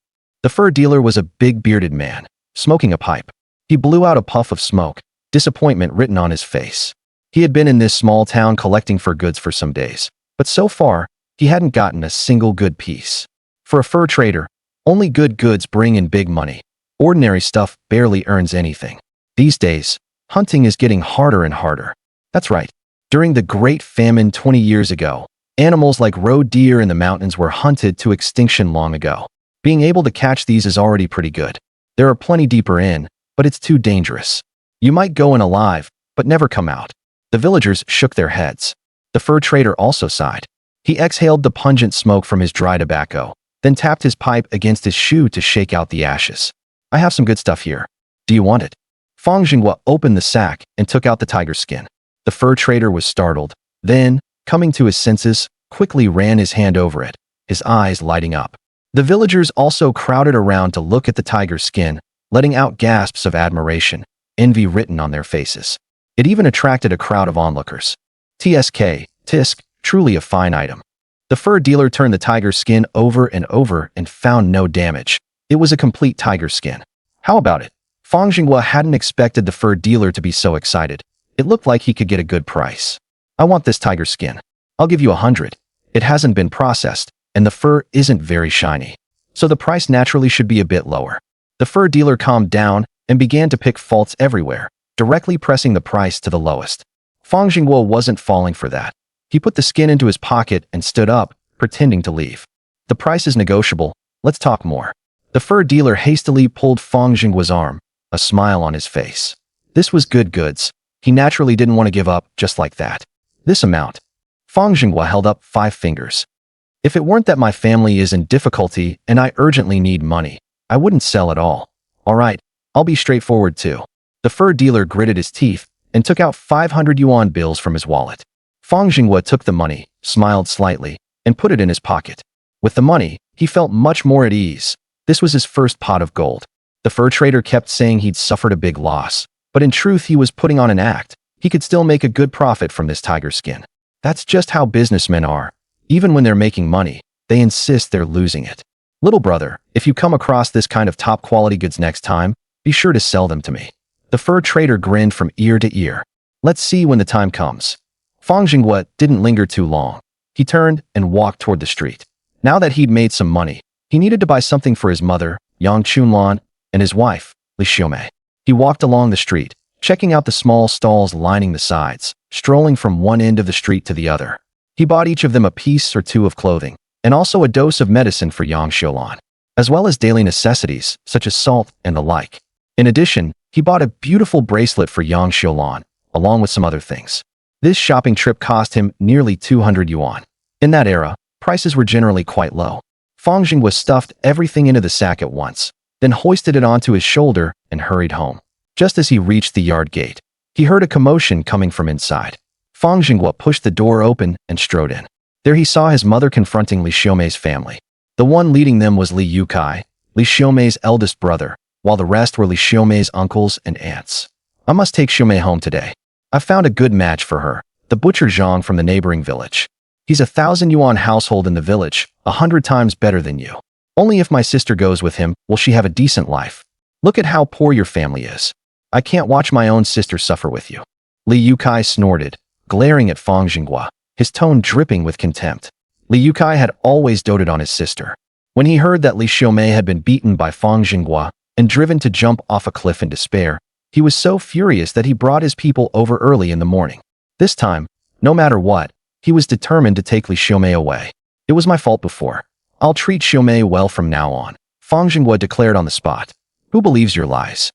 The fur dealer was a big bearded man, smoking a pipe. He blew out a puff of smoke, disappointment written on his face. He had been in this small town collecting fur goods for some days, but so far, he hadn't gotten a single good piece. For a fur trader, only good goods bring in big money. Ordinary stuff barely earns anything. These days, hunting is getting harder and harder. That's right. During the Great Famine 20 years ago, animals like roe deer in the mountains were hunted to extinction long ago. Being able to catch these is already pretty good. There are plenty deeper in, but it's too dangerous. You might go in alive, but never come out. The villagers shook their heads. The fur trader also sighed. He exhaled the pungent smoke from his dry tobacco, then tapped his pipe against his shoe to shake out the ashes. I have some good stuff here. Do you want it? Fang Zhenguo opened the sack and took out the tiger skin. The fur trader was startled, then, coming to his senses, quickly ran his hand over it, his eyes lighting up. The villagers also crowded around to look at the tiger skin, letting out gasps of admiration, envy written on their faces. It even attracted a crowd of onlookers. Tisk, truly a fine item. The fur dealer turned the tiger skin over and found no damage. It was a complete tiger skin. How about it? Fang Zhenguo hadn't expected the fur dealer to be so excited. It looked like he could get a good price. I want this tiger skin. I'll give you 100. It hasn't been processed, and the fur isn't very shiny, so the price naturally should be a bit lower. The fur dealer calmed down and began to pick faults everywhere, directly pressing the price to the lowest. Fang Zhenguo wasn't falling for that. He put the skin into his pocket and stood up, pretending to leave. The price is negotiable. Let's talk more. The fur dealer hastily pulled Fang Zhenguo's arm, a smile on his face. This was good goods. He naturally didn't want to give up just like that. This amount. Fang Zhenguo held up 5 fingers. If it weren't that my family is in difficulty and I urgently need money, I wouldn't sell at all. All right, I'll be straightforward too. The fur dealer gritted his teeth and took out 500 yuan bills from his wallet. Fang Zhenguo took the money, smiled slightly, and put it in his pocket. With the money, He felt much more at ease. This was his first pot of gold. The fur trader kept saying he'd suffered a big loss, but in truth he was putting on an act. He could still make a good profit from this tiger skin. That's just how businessmen are. Even when they're making money, they insist they're losing it. Little brother, if you come across this kind of top-quality goods next time, be sure to sell them to me. The fur trader grinned from ear to ear. Let's see when the time comes. Fang Zhenguo didn't linger too long. He turned and walked toward the street. Now that he'd made some money, he needed to buy something for his mother, Yang Chunlan, and his wife, Li Xiaomei. He walked along the street, checking out the small stalls lining the sides, strolling from one end of the street to the other. He bought each of them a piece or two of clothing, and also a dose of medicine for Yang Xiaolan, as well as daily necessities such as salt and the like. In addition, he bought a beautiful bracelet for Yang Xiaolan, along with some other things. This shopping trip cost him nearly 200 yuan. In that era, prices were generally quite low. Fang Zhenguo stuffed everything into the sack at once, then hoisted it onto his shoulder and hurried home. Just as he reached the yard gate, he heard a commotion coming from inside. Fang Zhenguo pushed the door open and strode in. There he saw his mother confronting Li Xiaomei's family. The one leading them was Li Yukai, Li Xiaomei's eldest brother, while the rest were Li Xiaomei's uncles and aunts. I must take Xiaomei home today. I found a good match for her, the butcher Zhang from the neighboring village. He's 1,000 yuan household in the village, 100 times better than you. Only if my sister goes with him will she have a decent life. Look at how poor your family is. I can't watch my own sister suffer with you. Li Yukai snorted, glaring at Fang Zhenguo, his tone dripping with contempt. Li Yukai had always doted on his sister. When he heard that Li Xiaomei had been beaten by Fang Zhenguo and driven to jump off a cliff in despair, he was so furious that he brought his people over early in the morning. This time, no matter what, he was determined to take Li Xiaomei away. It was my fault before. I'll treat Xiaomei well from now on, Fang Zhenguo declared on the spot. Who believes your lies?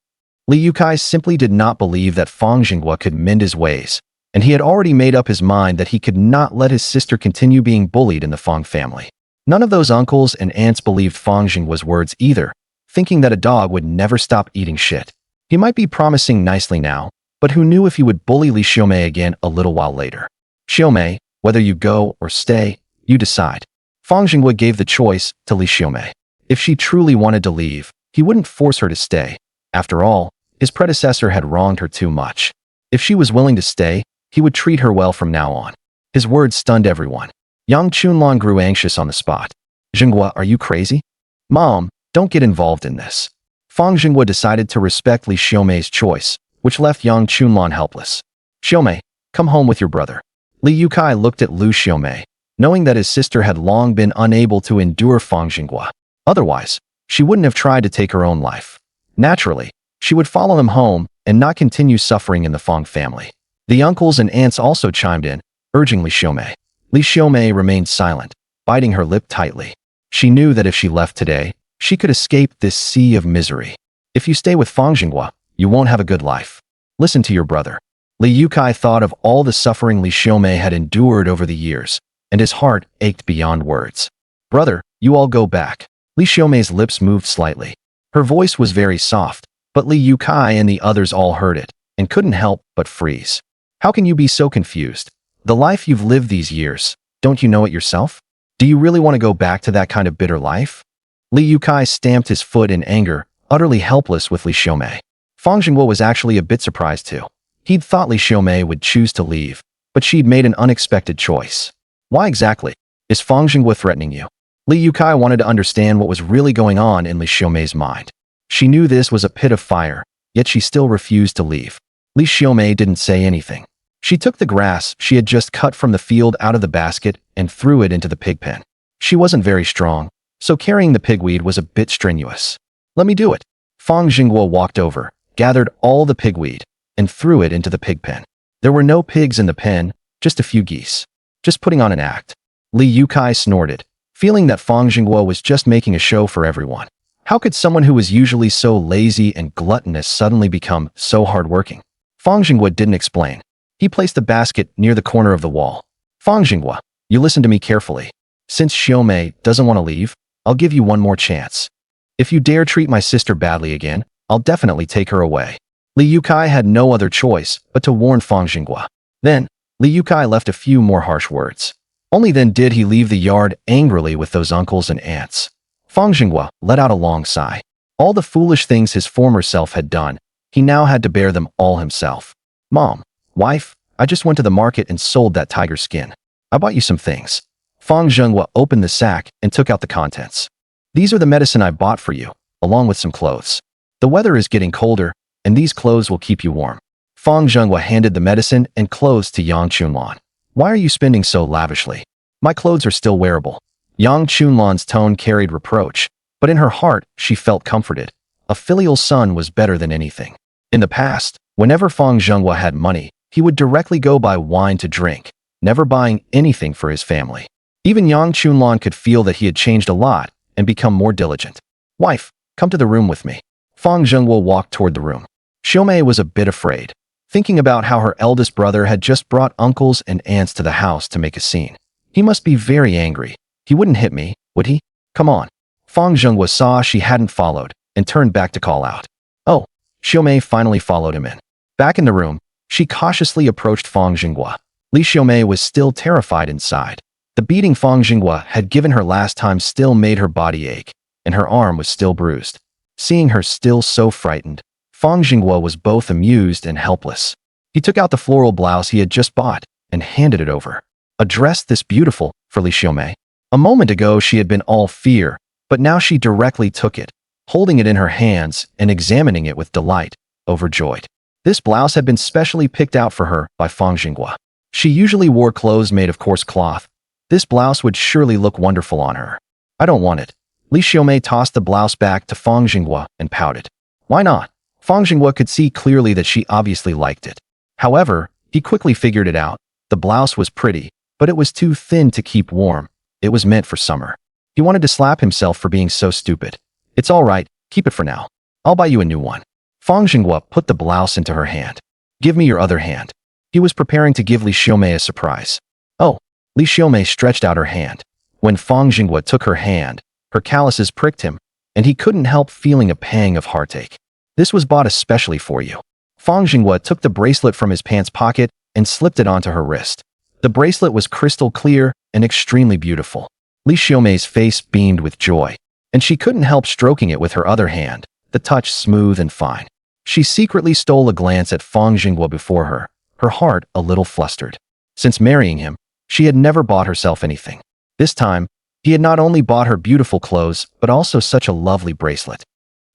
Li Yukai simply did not believe that Fang Zhenguo could mend his ways, and he had already made up his mind that he could not let his sister continue being bullied in the Fang family. None of those uncles and aunts believed Fang Zhenguo's words either, thinking that a dog would never stop eating shit. He might be promising nicely now, but who knew if he would bully Li Xiaomei again a little while later. Xiaomei, whether you go or stay, you decide. Fang Zhenguo gave the choice to Li Xiaomei. If she truly wanted to leave, he wouldn't force her to stay. After all, his predecessor had wronged her too much. If she was willing to stay, he would treat her well from now on. His words stunned everyone. Yang Chunlan grew anxious on the spot. Zhenguo, are you crazy? Mom, don't get involved in this. Fang Zhenguo decided to respect Li Xiaomei's choice, which left Yang Chunlan helpless. Xiaomei, come home with your brother. Li Yukai looked at Lu Xiaomei, knowing that his sister had long been unable to endure Fang Zhenguo. Otherwise, she wouldn't have tried to take her own life. Naturally, she would follow him home and not continue suffering in the Fang family. The uncles and aunts also chimed in, urging Li Xiaomei. Li Xiaomei remained silent, biting her lip tightly. She knew that if she left today, she could escape this sea of misery. If you stay with Fang Zhenguo, you won't have a good life. Listen to your brother. Li Yukai thought of all the suffering Li Xiaomei had endured over the years, and his heart ached beyond words. Brother, you all go back. Li Xiaomei's lips moved slightly. Her voice was very soft, but Li Yukai and the others all heard it, and couldn't help but freeze. How can you be so confused? The life you've lived these years, don't you know it yourself? Do you really want to go back to that kind of bitter life? Li Yukai stamped his foot in anger, utterly helpless with Li Xiaomei. Fang Zhenguo was actually a bit surprised too. He'd thought Li Xiaomei would choose to leave, but she'd made an unexpected choice. Why exactly? Is Fang Zhenguo threatening you? Li Yukai wanted to understand what was really going on in Li Xiaomei's mind. She knew this was a pit of fire, yet she still refused to leave. Li Xiaomei didn't say anything. She took the grass she had just cut from the field out of the basket and threw it into the pig pen. She wasn't very strong, so carrying the pigweed was a bit strenuous. Let me do it. Fang Zhenguo walked over, gathered all the pigweed, and threw it into the pig pen. There were no pigs in the pen, just a few geese. Just putting on an act. Li Yukai snorted, feeling that Fang Zhenguo was just making a show for everyone. How could someone who was usually so lazy and gluttonous suddenly become so hardworking? Fang Zhenguo didn't explain. He placed the basket near the corner of the wall. Fang Zhenguo, you listen to me carefully. Since Xiaomei doesn't want to leave, I'll give you one more chance. If you dare treat my sister badly again, I'll definitely take her away. Li Yukai had no other choice but to warn Fang Zhenguo. Then, Li Yukai left a few more harsh words. Only then did he leave the yard angrily with those uncles and aunts. Fang Zhenguo let out a long sigh. All the foolish things his former self had done, he now had to bear them all himself. Mom, wife, I just went to the market and sold that tiger skin. I bought you some things. Fang Zhenguo opened the sack and took out the contents. These are the medicine I bought for you, along with some clothes. The weather is getting colder, and these clothes will keep you warm. Fang Zhenguo handed the medicine and clothes to Yang Chunlan. Why are you spending so lavishly? My clothes are still wearable. Yang Chunlan's tone carried reproach, but in her heart, she felt comforted. A filial son was better than anything. In the past, whenever Fang Zhenguo had money, he would directly go buy wine to drink, never buying anything for his family. Even Yang Chunlan could feel that he had changed a lot and become more diligent. Wife, come to the room with me. Fang Zhenguo walked toward the room. Xiaomei was a bit afraid, thinking about how her eldest brother had just brought uncles and aunts to the house to make a scene. He must be very angry. He wouldn't hit me, would he? Come on. Fang Zhenguo saw she hadn't followed and turned back to call out. Oh, Xiaomei finally followed him in. Back in the room, she cautiously approached Fang Zhenguo. Li Xiaomei was still terrified inside. The beating Fang Zhenguo had given her last time still made her body ache, and her arm was still bruised. Seeing her still so frightened, Fang Zhenguo was both amused and helpless. He took out the floral blouse he had just bought and handed it over. A dress this beautiful for Li Xiaomei. A moment ago she had been all fear, but now she directly took it, holding it in her hands and examining it with delight, overjoyed. This blouse had been specially picked out for her by Fang Zhenguo. She usually wore clothes made of coarse cloth. This blouse would surely look wonderful on her. I don't want it. Li Xiaomei tossed the blouse back to Fang Zhenguo and pouted. Why not? Fang Zhenguo could see clearly that she obviously liked it. However, he quickly figured it out. The blouse was pretty, but it was too thin to keep warm. It was meant for summer. He wanted to slap himself for being so stupid. It's all right, keep it for now. I'll buy you a new one. Fang Zhenguo put the blouse into her hand. Give me your other hand. He was preparing to give Li Xiaomei a surprise. Oh, Li Xiaomei stretched out her hand. When Fang Zhenguo took her hand, her calluses pricked him, and he couldn't help feeling a pang of heartache. This was bought especially for you. Fang Zhenguo took the bracelet from his pants pocket and slipped it onto her wrist. The bracelet was crystal clear and extremely beautiful. Li Xiaomei's face beamed with joy, and she couldn't help stroking it with her other hand, the touch smooth and fine. She secretly stole a glance at Fang Zhenguo before her heart a little flustered. Since marrying him, she had never bought herself anything. This time, he had not only bought her beautiful clothes, but also such a lovely bracelet.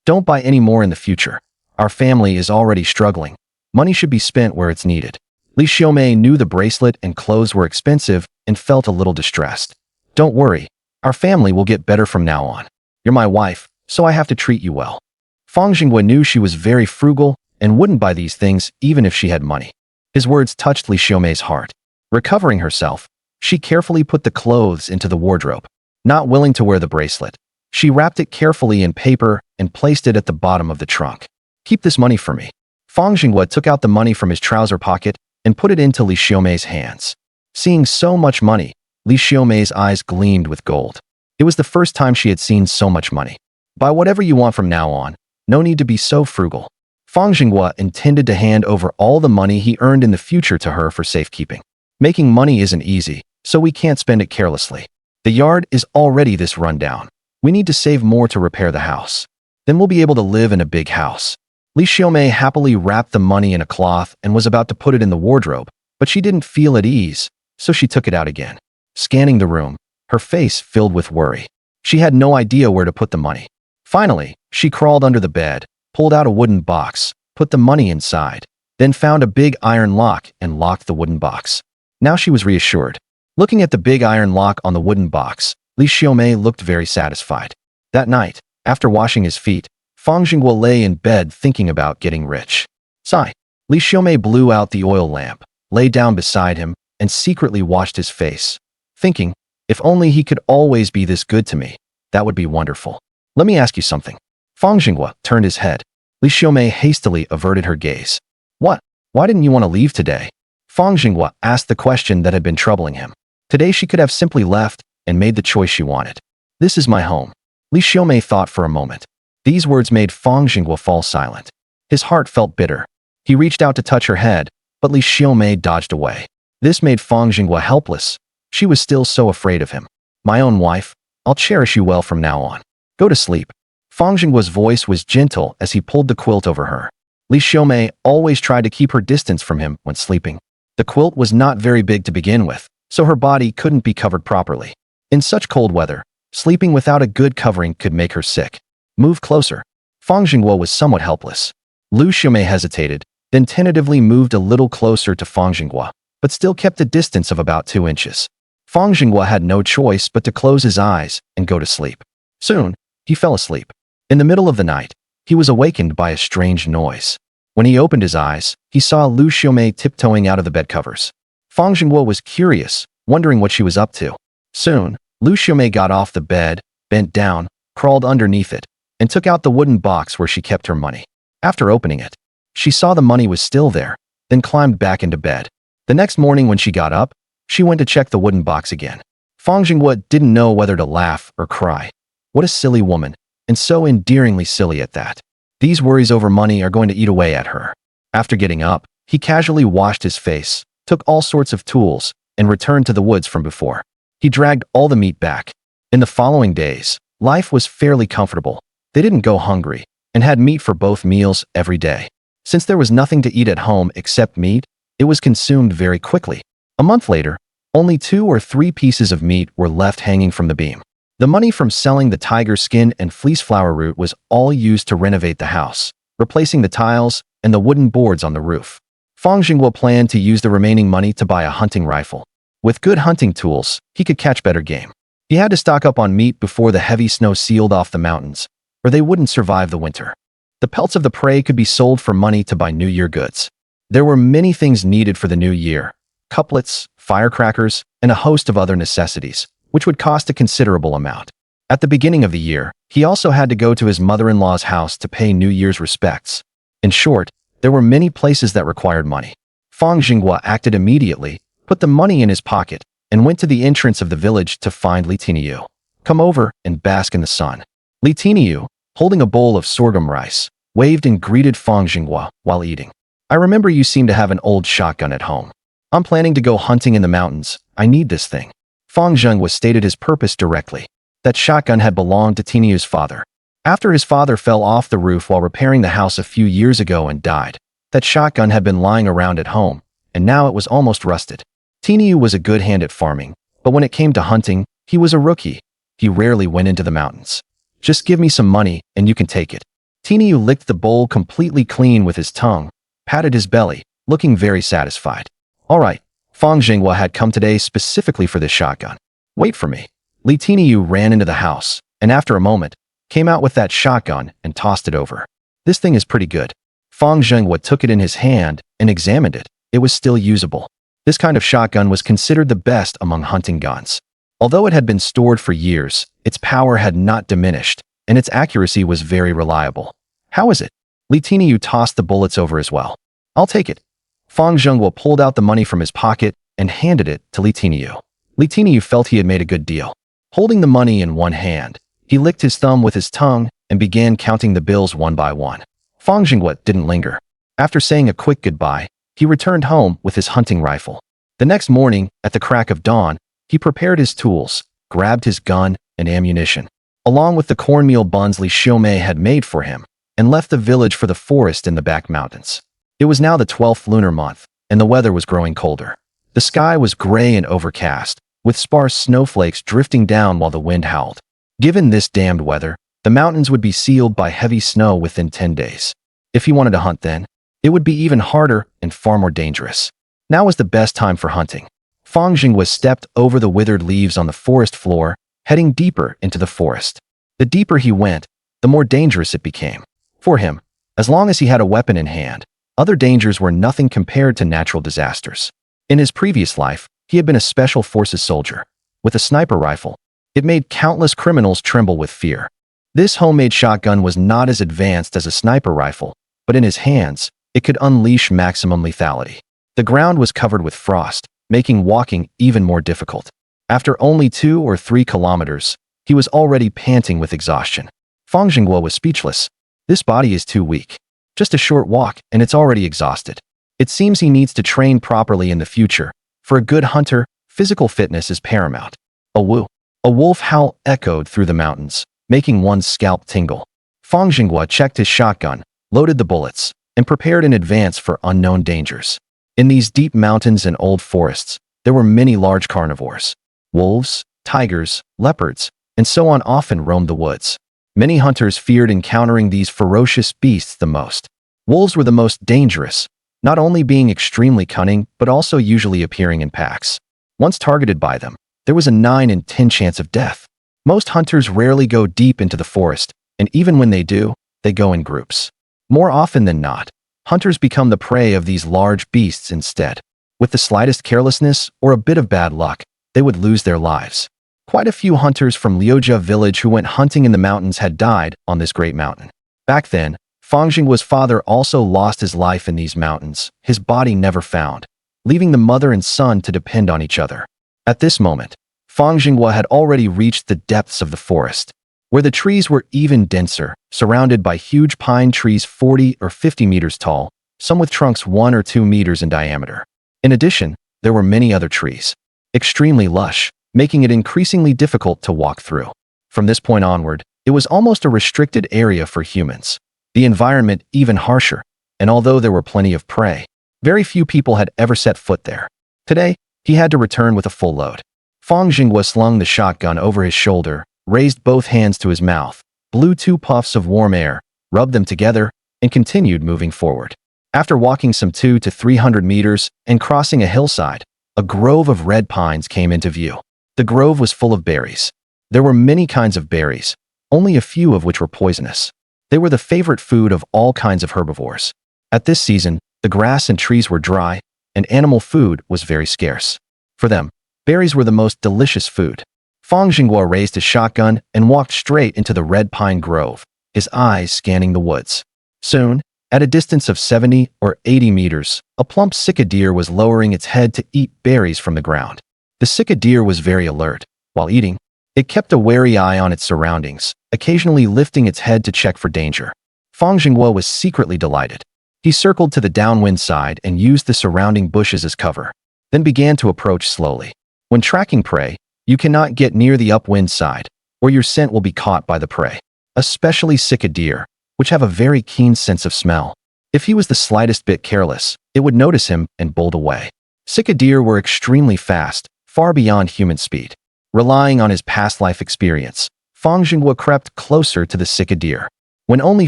Don't buy any more in the future. Our family is already struggling. Money should be spent where it's needed. Li Xiaomei knew the bracelet and clothes were expensive and felt a little distressed. Don't worry. Our family will get better from now on. You're my wife, so I have to treat you well. Fang Zhenguo knew she was very frugal and wouldn't buy these things even if she had money. His words touched Li Xiaomei's heart. Recovering herself, she carefully put the clothes into the wardrobe. Not willing to wear the bracelet, she wrapped it carefully in paper and placed it at the bottom of the trunk. Keep this money for me. Fang Zhenguo took out the money from his trouser pocket and put it into Li Xiaomei's hands. Seeing so much money, Li Xiaomei's eyes gleamed with gold. It was the first time she had seen so much money. Buy whatever you want from now on. No need to be so frugal. Fang Zhenguo intended to hand over all the money he earned in the future to her for safekeeping. Making money isn't easy, so we can't spend it carelessly. The yard is already this rundown. We need to save more to repair the house. Then we'll be able to live in a big house. Li Xiaomei happily wrapped the money in a cloth and was about to put it in the wardrobe, but she didn't feel at ease, so she took it out again. Scanning the room, her face filled with worry. She had no idea where to put the money. Finally, she crawled under the bed, pulled out a wooden box, put the money inside, then found a big iron lock and locked the wooden box. Now she was reassured. Looking at the big iron lock on the wooden box, Li Xiaomei looked very satisfied. That night, after washing his feet, Fang Zhenguo lay in bed thinking about getting rich. Sigh. Li Xiaomei blew out the oil lamp, lay down beside him, and secretly washed his face, thinking, if only he could always be this good to me, that would be wonderful. Let me ask you something. Fang Zhenguo turned his head. Li Xiaomei hastily averted her gaze. What? Why didn't you want to leave today? Fang Zhenguo asked the question that had been troubling him. Today she could have simply left and made the choice she wanted. This is my home. Li Xiaomei thought for a moment. These words made Fang Zhenguo fall silent. His heart felt bitter. He reached out to touch her head, but Li Xiaomei dodged away. This made Fang Zhenguo helpless. She was still so afraid of him. My own wife, I'll cherish you well from now on. Go to sleep. Fang Zhenguo's voice was gentle as he pulled the quilt over her. Li Xiaomei always tried to keep her distance from him when sleeping. The quilt was not very big to begin with, so her body couldn't be covered properly. In such cold weather, sleeping without a good covering could make her sick. Move closer. Fang Zhenguo was somewhat helpless. Li Xiaomei hesitated, then tentatively moved a little closer to Fang Zhenguo, but still kept a distance of about 2 inches. Fang Zhenguo had no choice but to close his eyes and go to sleep. Soon, he fell asleep. In the middle of the night, he was awakened by a strange noise. When he opened his eyes, he saw Li Xiaomei tiptoeing out of the bed covers. Fang Zhenguo was curious, wondering what she was up to. Soon, Li Xiaomei got off the bed, bent down, crawled underneath it, and took out the wooden box where she kept her money. After opening it, she saw the money was still there, then climbed back into bed. The next morning when she got up, she went to check the wooden box again. Fang Zhenguo didn't know whether to laugh or cry. What a silly woman, and so endearingly silly at that. These worries over money are going to eat away at her. After getting up, he casually washed his face, took all sorts of tools, and returned to the woods from before. He dragged all the meat back. In the following days, life was fairly comfortable. They didn't go hungry, and had meat for both meals every day. Since there was nothing to eat at home except meat, it was consumed very quickly. A month later, only 2 or 3 pieces of meat were left hanging from the beam. The money from selling the tiger skin and fleeceflower root was all used to renovate the house, replacing the tiles and the wooden boards on the roof. Fang Zhenguo planned to use the remaining money to buy a hunting rifle. With good hunting tools, he could catch better game. He had to stock up on meat before the heavy snow sealed off the mountains, or they wouldn't survive the winter. The pelts of the prey could be sold for money to buy New Year goods. There were many things needed for the new year: couplets, firecrackers, and a host of other necessities, which would cost a considerable amount. At the beginning of the year, he also had to go to his mother-in-law's house to pay New Year's respects. In short, there were many places that required money. Fang Zhenguo acted immediately, put the money in his pocket, and went to the entrance of the village to find Li Tiniu. Come over and bask in the sun. Li Tiniu, holding a bowl of sorghum rice, waved and greeted Fang Zhenguo while eating. I remember you seem to have an old shotgun at home. I'm planning to go hunting in the mountains. I need this thing. Fang Zhenguo stated his purpose directly. That shotgun had belonged to Tiniu's father. After his father fell off the roof while repairing the house a few years ago and died, that shotgun had been lying around at home, and now it was almost rusted. Tiniu was a good hand at farming, but when it came to hunting, he was a rookie. He rarely went into the mountains. Just give me some money, and you can take it. Tiniu licked the bowl completely clean with his tongue, patted his belly, looking very satisfied. All right, Fang Zhenguo had come today specifically for this shotgun. Wait for me. Li Tiniu ran into the house, and after a moment, came out with that shotgun and tossed it over. This thing is pretty good. Fang Zhenguo took it in his hand and examined it. It was still usable. This kind of shotgun was considered the best among hunting guns. Although it had been stored for years, its power had not diminished, and its accuracy was very reliable. How is it? Li Tiniu tossed the bullets over as well. I'll take it. Fang Zhenguo pulled out the money from his pocket and handed it to Li Tiniu. Li Tiniu felt he had made a good deal. Holding the money in one hand, he licked his thumb with his tongue and began counting the bills one by one. Fang Zhenguo didn't linger. After saying a quick goodbye, he returned home with his hunting rifle. The next morning, at the crack of dawn, he prepared his tools, grabbed his gun and ammunition, along with the cornmeal buns Li Xiaomei had made for him, and left the village for the forest in the back mountains. It was now the 12th lunar month, and the weather was growing colder. The sky was gray and overcast, with sparse snowflakes drifting down while the wind howled. Given this damned weather, the mountains would be sealed by heavy snow within 10 days. If he wanted to hunt then, it would be even harder and far more dangerous. Now was the best time for hunting. Fang Zhenguo stepped over the withered leaves on the forest floor, heading deeper into the forest. The deeper he went, the more dangerous it became. For him, as long as he had a weapon in hand, other dangers were nothing compared to natural disasters. In his previous life, he had been a special forces soldier. With a sniper rifle, it made countless criminals tremble with fear. This homemade shotgun was not as advanced as a sniper rifle, but in his hands, it could unleash maximum lethality. The ground was covered with frost, making walking even more difficult. After only 2 or 3 kilometers, he was already panting with exhaustion. Fang Zhenguo was speechless. This body is too weak. Just a short walk, and it's already exhausted. It seems he needs to train properly in the future. For a good hunter, Physical fitness is paramount. A woo. A wolf howl echoed through the mountains, making one's scalp tingle. Fang Zhenguo checked his shotgun, loaded the bullets, and prepared in advance for unknown dangers. In these deep mountains and old forests, there were many large carnivores. Wolves, tigers, leopards, and so on often roamed the woods. Many hunters feared encountering these ferocious beasts the most. Wolves were the most dangerous, not only being extremely cunning, but also usually appearing in packs. Once targeted by them, there was a 9 in 10 chance of death. Most hunters rarely go deep into the forest, and even when they do, they go in groups. More often than not, hunters become the prey of these large beasts instead. With the slightest carelessness or a bit of bad luck, they would lose their lives. Quite a few hunters from Liujia village who went hunting in the mountains had died on this great mountain. Back then, Fang Zhenguo's father also lost his life in these mountains, his body never found, leaving the mother and son to depend on each other. At this moment, Fang Zhenguo had already reached the depths of the forest, where the trees were even denser, surrounded by huge pine trees 40 or 50 meters tall, some with trunks 1 or 2 meters in diameter. In addition, there were many other trees, extremely lush, making it increasingly difficult to walk through. From this point onward, it was almost a restricted area for humans. The environment even harsher, and although there were plenty of prey, very few people had ever set foot there. Today, he had to return with a full load. Fang Zhenguo slung the shotgun over his shoulder, raised both hands to his mouth, blew 2 puffs of warm air, rubbed them together, and continued moving forward. After walking some 200 to 300 meters and crossing a hillside, a grove of red pines came into view. The grove was full of berries. There were many kinds of berries, only a few of which were poisonous. They were the favorite food of all kinds of herbivores. At this season, the grass and trees were dry, and animal food was very scarce. For them, berries were the most delicious food. Fang Zhenguo raised his shotgun and walked straight into the red pine grove, his eyes scanning the woods. Soon, at a distance of 70 or 80 meters, a plump sika deer was lowering its head to eat berries from the ground. The sika deer was very alert. While eating, it kept a wary eye on its surroundings, occasionally lifting its head to check for danger. Fang Zhenguo was secretly delighted. He circled to the downwind side and used the surrounding bushes as cover, then began to approach slowly. When tracking prey, you cannot get near the upwind side, or your scent will be caught by the prey, especially sika deer, which have a very keen sense of smell. If he was the slightest bit careless, it would notice him and bolt away. Sika deer were extremely fast, far beyond human speed. Relying on his past life experience, Fang Zhenguo crept closer to the sika deer. When only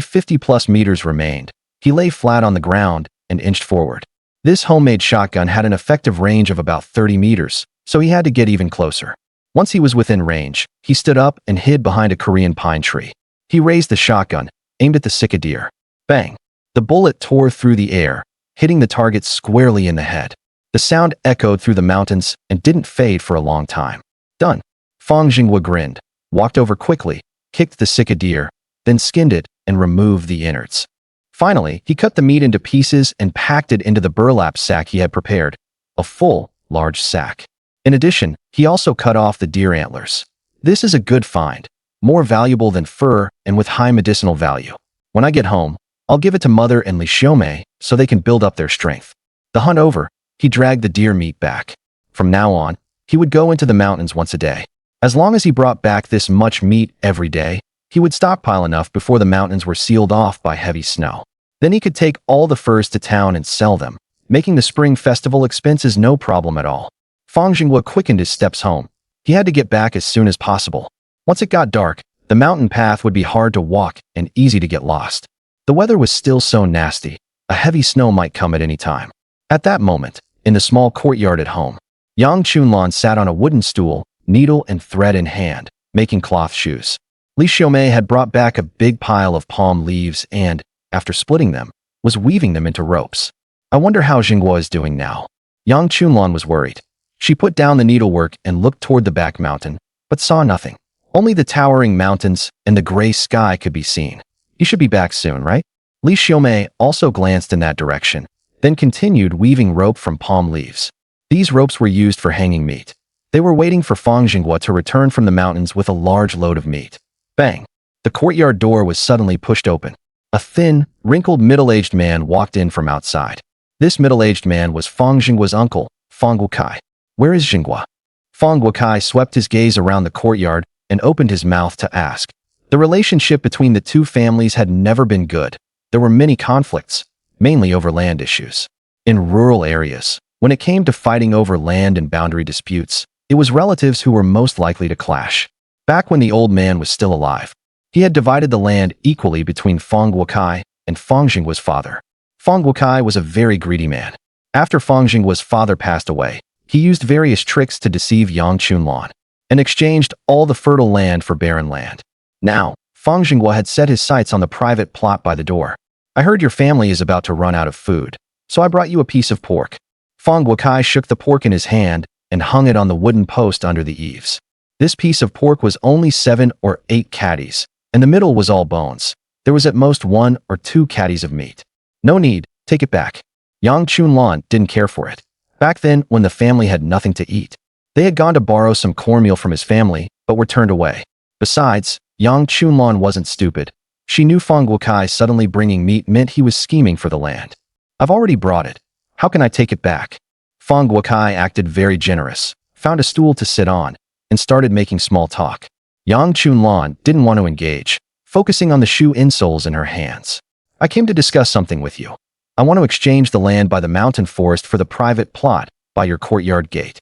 50+ meters remained, he lay flat on the ground and inched forward. This homemade shotgun had an effective range of about 30 meters, so he had to get even closer. Once he was within range, he stood up and hid behind a Korean pine tree. He raised the shotgun, aimed at the sika deer. Bang! The bullet tore through the air, hitting the target squarely in the head. The sound echoed through the mountains and didn't fade for a long time. Done. Fang Zhenguo grinned, walked over quickly, kicked the sika deer, then skinned it and removed the innards. Finally, he cut the meat into pieces and packed it into the burlap sack he had prepared, a full, large sack. In addition, he also cut off the deer antlers. This is a good find, more valuable than fur and with high medicinal value. When I get home, I'll give it to Mother and Li Xiaomei so they can build up their strength. The hunt over, he dragged the deer meat back. From now on, he would go into the mountains once a day. As long as he brought back this much meat every day, he would stockpile enough before the mountains were sealed off by heavy snow. Then he could take all the furs to town and sell them, making the spring festival expenses no problem at all. Fang Zhenguo quickened his steps home. He had to get back as soon as possible. Once it got dark, the mountain path would be hard to walk and easy to get lost. The weather was still so nasty, a heavy snow might come at any time. At that moment, in the small courtyard at home, Yang Chunlan sat on a wooden stool, needle and thread in hand, making cloth shoes. Li Xiaomei had brought back a big pile of palm leaves and, after splitting them, was weaving them into ropes. I wonder how Zhenguo is doing now. Yang Chunlan was worried. She put down the needlework and looked toward the back mountain, but saw nothing. Only the towering mountains and the gray sky could be seen. He should be back soon, right? Li Xiaomei also glanced in that direction, then continued weaving rope from palm leaves. These ropes were used for hanging meat. They were waiting for Fang Zhenguo to return from the mountains with a large load of meat. Bang! The courtyard door was suddenly pushed open. A thin, wrinkled middle-aged man walked in from outside. This middle-aged man was Fang Zhenguo's uncle, Fang Wukai. Where is Zhenguo? Fang Guokai swept his gaze around the courtyard and opened his mouth to ask. The relationship between the two families had never been good. There were many conflicts, mainly over land issues. In rural areas, when it came to fighting over land and boundary disputes, it was relatives who were most likely to clash. Back when the old man was still alive, he had divided the land equally between Fang Guokai and Fang Zhenguo's father. Fang Guokai was a very greedy man. After Fang Zhenguo's father passed away, he used various tricks to deceive Yang Chunlan and exchanged all the fertile land for barren land. Now, Fang Zhenguo had set his sights on the private plot by the door. I heard your family is about to run out of food, so I brought you a piece of pork. Fang Guokai shook the pork in his hand and hung it on the wooden post under the eaves. This piece of pork was only 7 or 8 catties, and the middle was all bones. There was at most 1 or 2 catties of meat. No need, take it back. Yang Chunlan didn't care for it. Back then, when the family had nothing to eat, they had gone to borrow some cornmeal from his family, but were turned away. Besides, Yang Chunlan wasn't stupid. She knew Fang Guokai suddenly bringing meat meant he was scheming for the land. I've already brought it. How can I take it back? Fang Guokai acted very generous, found a stool to sit on, and started making small talk. Yang Chunlan didn't want to engage, focusing on the shoe insoles in her hands. I came to discuss something with you. I want to exchange the land by the mountain forest for the private plot by your courtyard gate.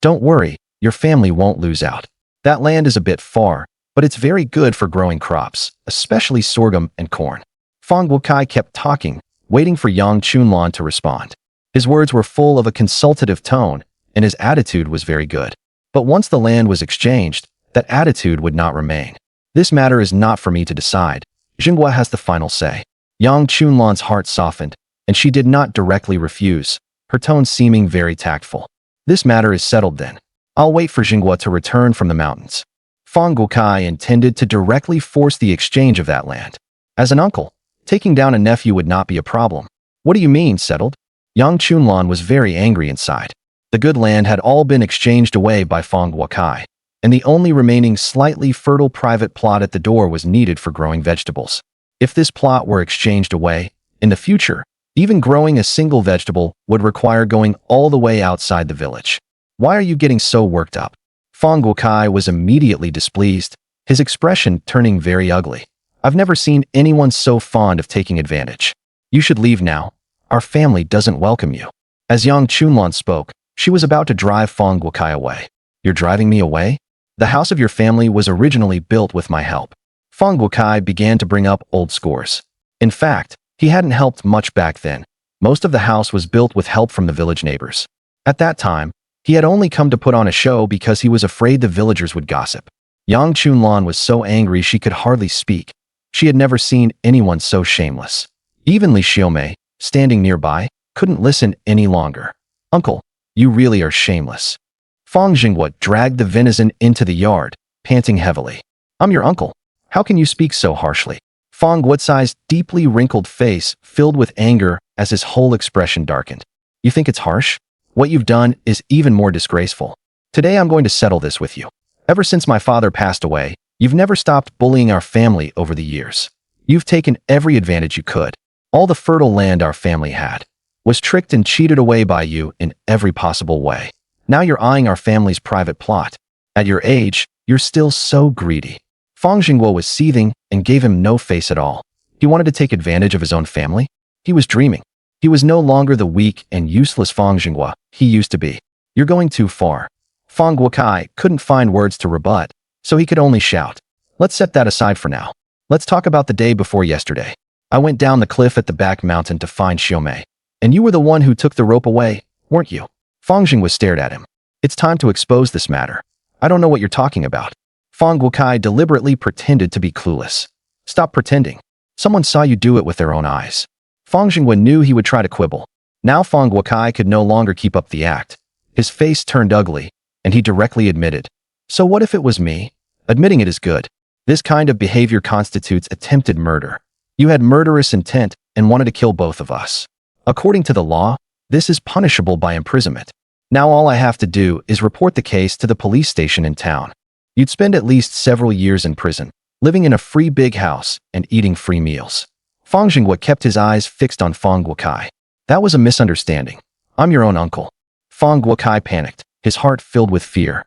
Don't worry, your family won't lose out. That land is a bit far, but it's very good for growing crops, especially sorghum and corn. Fang Guokai kept talking, waiting for Yang Chunlan to respond. His words were full of a consultative tone, and his attitude was very good. But once the land was exchanged, that attitude would not remain. This matter is not for me to decide. Zhenguo has the final say. Yang Chunlan's heart softened, and she did not directly refuse, her tone seeming very tactful. This matter is settled then. I'll wait for Zhenguo to return from the mountains. Fang Guokai intended to directly force the exchange of that land. As an uncle, taking down a nephew would not be a problem. What do you mean, settled? Yang Chunlan was very angry inside. The good land had all been exchanged away by Fang Guokai, and the only remaining slightly fertile private plot at the door was needed for growing vegetables. If this plot were exchanged away, in the future, even growing a single vegetable would require going all the way outside the village. Why are you getting so worked up? Fang Guokai was immediately displeased, his expression turning very ugly. I've never seen anyone so fond of taking advantage. You should leave now. Our family doesn't welcome you. As Yang Chunlan spoke, she was about to drive Fang Guokai away. You're driving me away? The house of your family was originally built with my help. Fang Guokai began to bring up old scores. In fact, he hadn't helped much back then. Most of the house was built with help from the village neighbors. At that time, he had only come to put on a show because he was afraid the villagers would gossip. Yang Chunlan was so angry she could hardly speak. She had never seen anyone so shameless. Even Li Xiaomei, standing nearby, couldn't listen any longer. Uncle, you really are shameless. Fang Zhenguo dragged the venison into the yard, panting heavily. I'm your uncle. How can you speak so harshly? Fang Guotsai's deeply wrinkled face filled with anger as his whole expression darkened. You think it's harsh? What you've done is even more disgraceful. Today I'm going to settle this with you. Ever since my father passed away, you've never stopped bullying our family over the years. You've taken every advantage you could. All the fertile land our family had was tricked and cheated away by you in every possible way. Now you're eyeing our family's private plot. At your age, you're still so greedy. Fang Zhenguo was seething and gave him no face at all. He wanted to take advantage of his own family. He was dreaming. He was no longer the weak and useless Fang Zhenguo he used to be. You're going too far. Fang Guokai couldn't find words to rebut, so he could only shout. Let's set that aside for now. Let's talk about the day before yesterday. I went down the cliff at the back mountain to find Xiaomei, and you were the one who took the rope away, weren't you? Fang Zhenguo stared at him. It's time to expose this matter. I don't know what you're talking about. Fang Guokai deliberately pretended to be clueless. Stop pretending. Someone saw you do it with their own eyes. Fang Zhenguo knew he would try to quibble. Now Fang Guokai could no longer keep up the act. His face turned ugly, and he directly admitted. So what if it was me? Admitting it is good. This kind of behavior constitutes attempted murder. You had murderous intent and wanted to kill both of us. According to the law, this is punishable by imprisonment. Now all I have to do is report the case to the police station in town. You'd spend at least several years in prison, living in a free big house and eating free meals. Fang Zhenguo kept his eyes fixed on Fang Guokai. That was a misunderstanding. I'm your own uncle. Fang Guokai panicked, his heart filled with fear.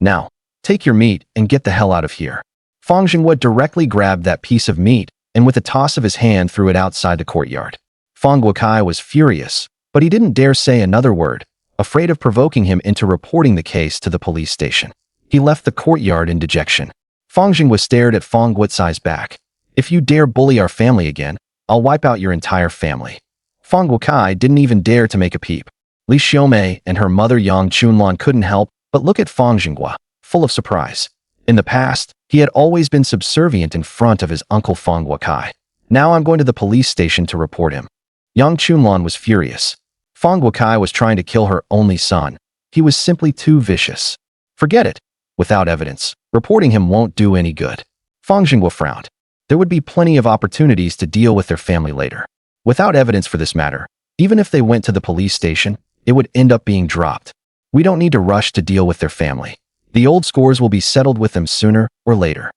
Now, take your meat and get the hell out of here. Fang Zhenguo directly grabbed that piece of meat and with a toss of his hand threw it outside the courtyard. Fang Guokai was furious, but he didn't dare say another word, afraid of provoking him into reporting the case to the police station. He left the courtyard in dejection. Fang Zhenguo stared at Fang Guocai's back. If you dare bully our family again, I'll wipe out your entire family. Fang Guokai didn't even dare to make a peep. Li Xiaomei and her mother Yang Chunlan couldn't help but look at Fang Zhenguo, full of surprise. In the past, he had always been subservient in front of his uncle Fang Guokai. Now I'm going to the police station to report him. Yang Chunlan was furious. Fang Guokai was trying to kill her only son. He was simply too vicious. Forget it. Without evidence, reporting him won't do any good. Fang Zhenguo frowned. There would be plenty of opportunities to deal with their family later. Without evidence for this matter, even if they went to the police station, it would end up being dropped. We don't need to rush to deal with their family. The old scores will be settled with them sooner or later.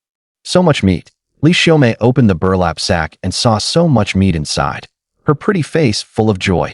So much meat. Li Xiaomei opened the burlap sack and saw so much meat inside. Her pretty face full of joy.